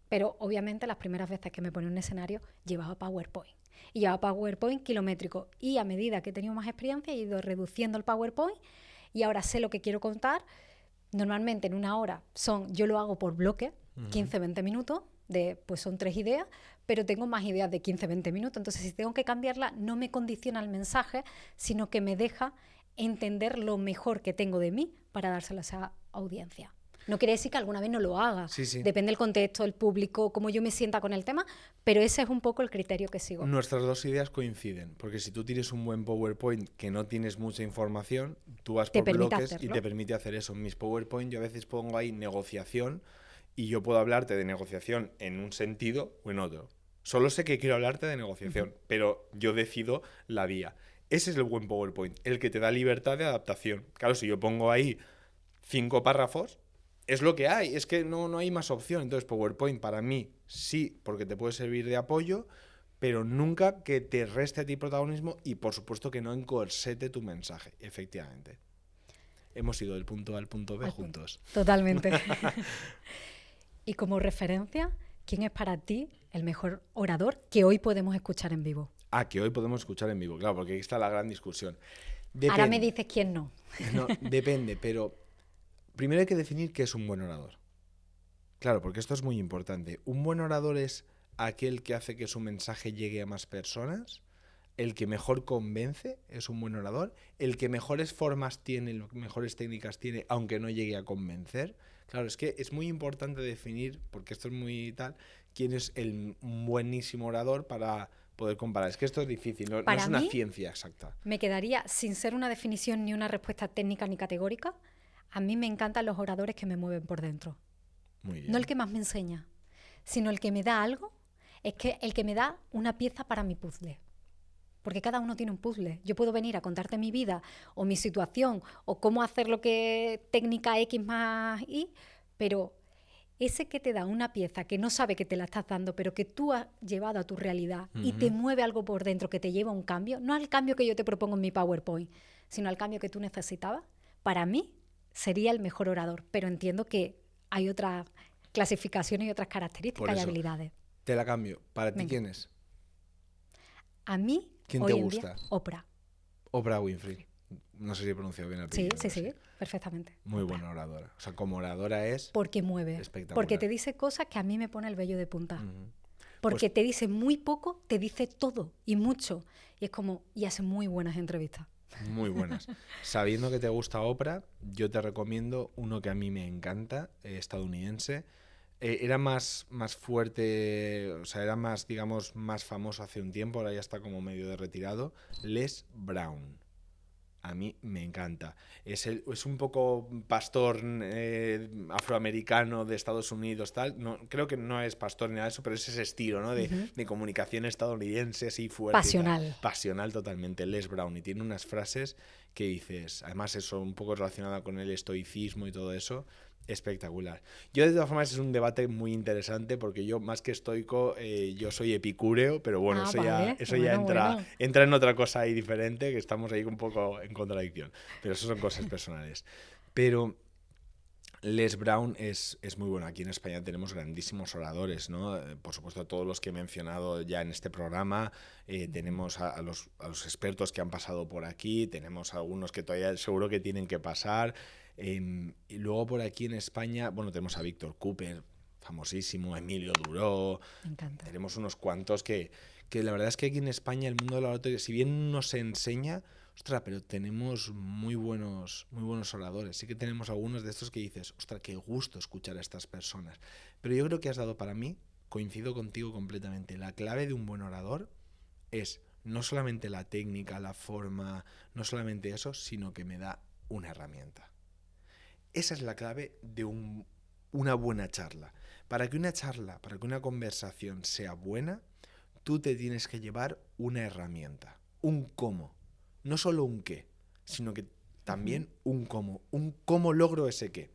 Pero obviamente las primeras veces que me ponía en un escenario llevaba PowerPoint. Y llevaba PowerPoint kilométrico. Y a medida que he tenido más experiencia he ido reduciendo el PowerPoint y ahora sé lo que quiero contar. Normalmente en una hora yo lo hago por bloque, 15-20 minutos, pues son 3 ideas, pero tengo más ideas de 15-20 minutos. Entonces, si tengo que cambiarla, no me condiciona el mensaje, sino que me deja entender lo mejor que tengo de mí para dárselo a esa audiencia. No quiere decir que alguna vez no lo haga. Sí, sí. Depende del contexto, el público, cómo yo me sienta con el tema, pero ese es un poco el criterio que sigo. Nuestras dos ideas coinciden, porque si tú tienes un buen PowerPoint que no tienes mucha información, tú vas Te por permite bloques y hacerlo. te permite hacer eso. En mis PowerPoint yo a veces pongo ahí negociación y yo puedo hablarte de negociación en un sentido o en otro. Solo sé que quiero hablarte de negociación, pero yo decido la vía. Ese es el buen PowerPoint, el que te da libertad de adaptación. Claro, si yo pongo ahí 5 párrafos, es lo que hay, es que no hay más opción. Entonces, PowerPoint para mí sí, porque te puede servir de apoyo, pero nunca que te reste a ti protagonismo y, por supuesto, que no encorsete tu mensaje, efectivamente. Hemos ido del punto A al punto B Al punto. juntos. Totalmente. Y como referencia, ¿quién es para ti el mejor orador que hoy podemos escuchar en vivo? Ah, que hoy podemos escuchar en vivo, claro, porque aquí está la gran discusión. Ahora me Depende. dices quién no. No, depende, pero primero hay que definir qué es un buen orador. Claro, porque esto es muy importante. Un buen orador es aquel que hace que su mensaje llegue a más personas, el que mejor convence es un buen orador, el que mejores formas tiene, mejores técnicas tiene, aunque no llegue a convencer. Claro, es que es muy importante definir, porque esto es muy tal, quién es el buenísimo orador para poder comparar. Es que esto es difícil, no Para es una mí, ciencia exacta. Me quedaría, sin ser una definición ni una respuesta técnica ni categórica, a mí me encantan los oradores que me mueven por dentro. Muy bien. No el que más me enseña, sino el que me da algo, es que el que me da una pieza para mi puzzle. Porque cada uno tiene un puzzle. Yo puedo venir a contarte mi vida o mi situación o cómo hacer lo que técnica X más Y, pero ese que te da una pieza que no sabe que te la estás dando, pero que tú has llevado a tu realidad y te mueve algo por dentro que te lleva a un cambio, no al cambio que yo te propongo en mi PowerPoint, sino al cambio que tú necesitabas, para mí sería el mejor orador. Pero entiendo que hay otras clasificaciones y otras Por características y eso. habilidades. Te la cambio. ¿Para ti Venga. quién es? A mí, ¿Quién hoy te en gusta? día, Oprah. Oprah Winfrey. No sé si he pronunciado bien el Sí, apellido. sí, pero sí, perfectamente. Muy Oprah. buena oradora. O sea, como oradora es... Porque mueve. Espectacular. Porque te dice cosas que a mí me pone el vello de punta. Ujú. Porque Pues- te dice muy poco, te dice todo y mucho. Y es como, y hace muy buenas entrevistas. Muy buenas. Sabiendo que te gusta Oprah, yo te recomiendo uno que a mí me encanta, estadounidense. Era más fuerte, o sea, era más, digamos, más famoso hace un tiempo, ahora ya está como medio de retirado. Les Brown. A mí me encanta. Es un poco pastor afroamericano de Estados Unidos, tal. No, creo que no es pastor ni nada de eso, pero es ese estilo, ¿no? De comunicación estadounidense, así fuerte. Pasional. Pasional totalmente. Les Brown. Y tiene unas frases que dices, además eso un poco relacionado con el estoicismo y todo eso, espectacular. Yo de todas formas es un debate muy interesante porque yo más que estoico, yo soy epicúreo, pero bueno, eso vale. ya entra en otra cosa ahí diferente, que estamos ahí un poco en contradicción, pero eso son cosas personales. Pero Les Brown es muy bueno. Aquí en España tenemos grandísimos oradores, ¿no? Por supuesto, todos los que he mencionado ya en este programa. Tenemos a los expertos que han pasado por aquí, tenemos algunos que todavía seguro que tienen que pasar. Y luego por aquí en España, bueno, tenemos a Víctor Cooper, famosísimo, Emilio Duró. Me encanta. Tenemos unos cuantos que la verdad es que aquí en España el mundo de la oratoria, si bien no se enseña, ostras, pero tenemos muy buenos oradores. Sí que tenemos algunos de estos que dices, ostras, qué gusto escuchar a estas personas. Pero yo creo que has dado para mí, coincido contigo completamente, la clave de un buen orador es no solamente la técnica, la forma, no solamente eso, sino que me da una herramienta. Esa es la clave de una buena charla. Para que una conversación sea buena, tú te tienes que llevar una herramienta, un cómo. No solo un qué, sino que también un cómo. Un cómo logro ese qué.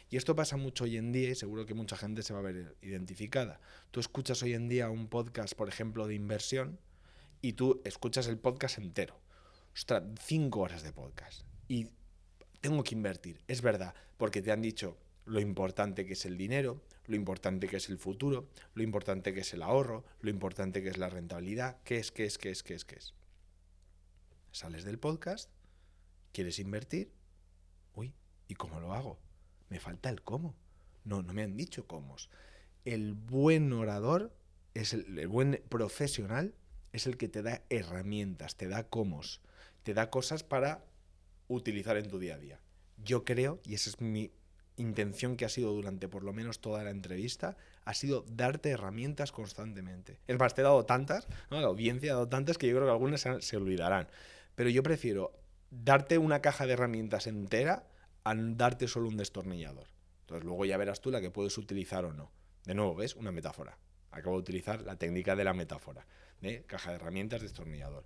Y esto pasa mucho hoy en día y seguro que mucha gente se va a ver identificada. Tú escuchas hoy en día un podcast, por ejemplo, de inversión y tú escuchas el podcast entero. Ostras, 5 horas de podcast. Y tengo que invertir. Es verdad, porque te han dicho lo importante que es el dinero, lo importante que es el futuro, lo importante que es el ahorro, lo importante que es la rentabilidad, qué es. Sales del podcast, quieres invertir, uy, ¿y cómo lo hago? Me falta el cómo. No me han dicho cómo. El buen orador, el buen profesional, es el que te da herramientas, te da cómo, te da cosas para utilizar en tu día a día. Yo creo, y esa es mi intención que ha sido durante por lo menos toda la entrevista, ha sido darte herramientas constantemente. Es más, te he dado tantas, ¿no? La audiencia ha dado tantas que yo creo que algunas se olvidarán. Pero yo prefiero darte una caja de herramientas entera a darte solo un destornillador. Entonces luego ya verás tú la que puedes utilizar o no. De nuevo, ¿ves? Una metáfora. Acabo de utilizar la técnica de la metáfora, de caja de herramientas, destornillador.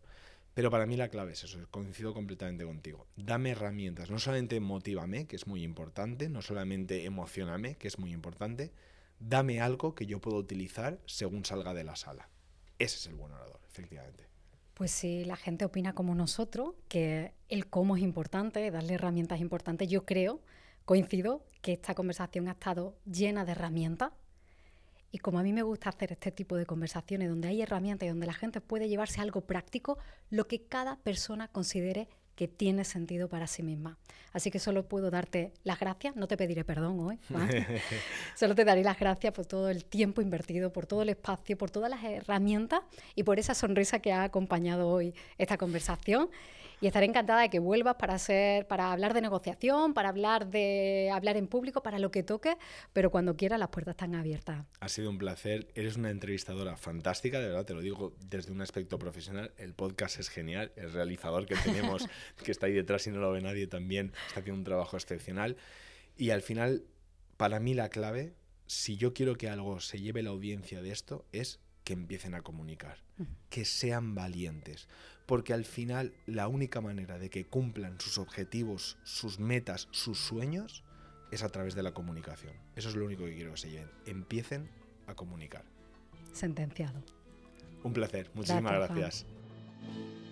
Pero para mí la clave es eso, coincido completamente contigo. Dame herramientas, no solamente motívame, que es muy importante, no solamente emocioname, que es muy importante, dame algo que yo pueda utilizar según salga de la sala. Ese es el buen orador, efectivamente. Pues si la gente opina como nosotros, que el cómo es importante, darle herramientas es importante, yo creo, coincido, que esta conversación ha estado llena de herramientas. Y como a mí me gusta hacer este tipo de conversaciones donde hay herramientas y donde la gente puede llevarse algo práctico, lo que cada persona considere que tiene sentido para sí misma. Así que solo puedo darte las gracias, no te pediré perdón hoy, Juan. Solo te daré las gracias por todo el tiempo invertido, por todo el espacio, por todas las herramientas y por esa sonrisa que ha acompañado hoy esta conversación. Y estaré encantada de que vuelvas para hablar de negociación, para hablar en público, para lo que toque, pero cuando quieras las puertas están abiertas. Ha sido un placer. Eres una entrevistadora fantástica, de verdad, te lo digo desde un aspecto profesional. El podcast es genial. El realizador que tenemos, que está ahí detrás y no lo ve nadie, también está haciendo un trabajo excepcional. Y al final, para mí la clave, si yo quiero que algo se lleve la audiencia de esto, es que empiecen a comunicar, que sean valientes. Porque al final la única manera de que cumplan sus objetivos, sus metas, sus sueños, es a través de la comunicación. Eso es lo único que quiero que se lleven. Empiecen a comunicar. Sentenciado. Un placer. Muchísimas Gracias, Juan. gracias.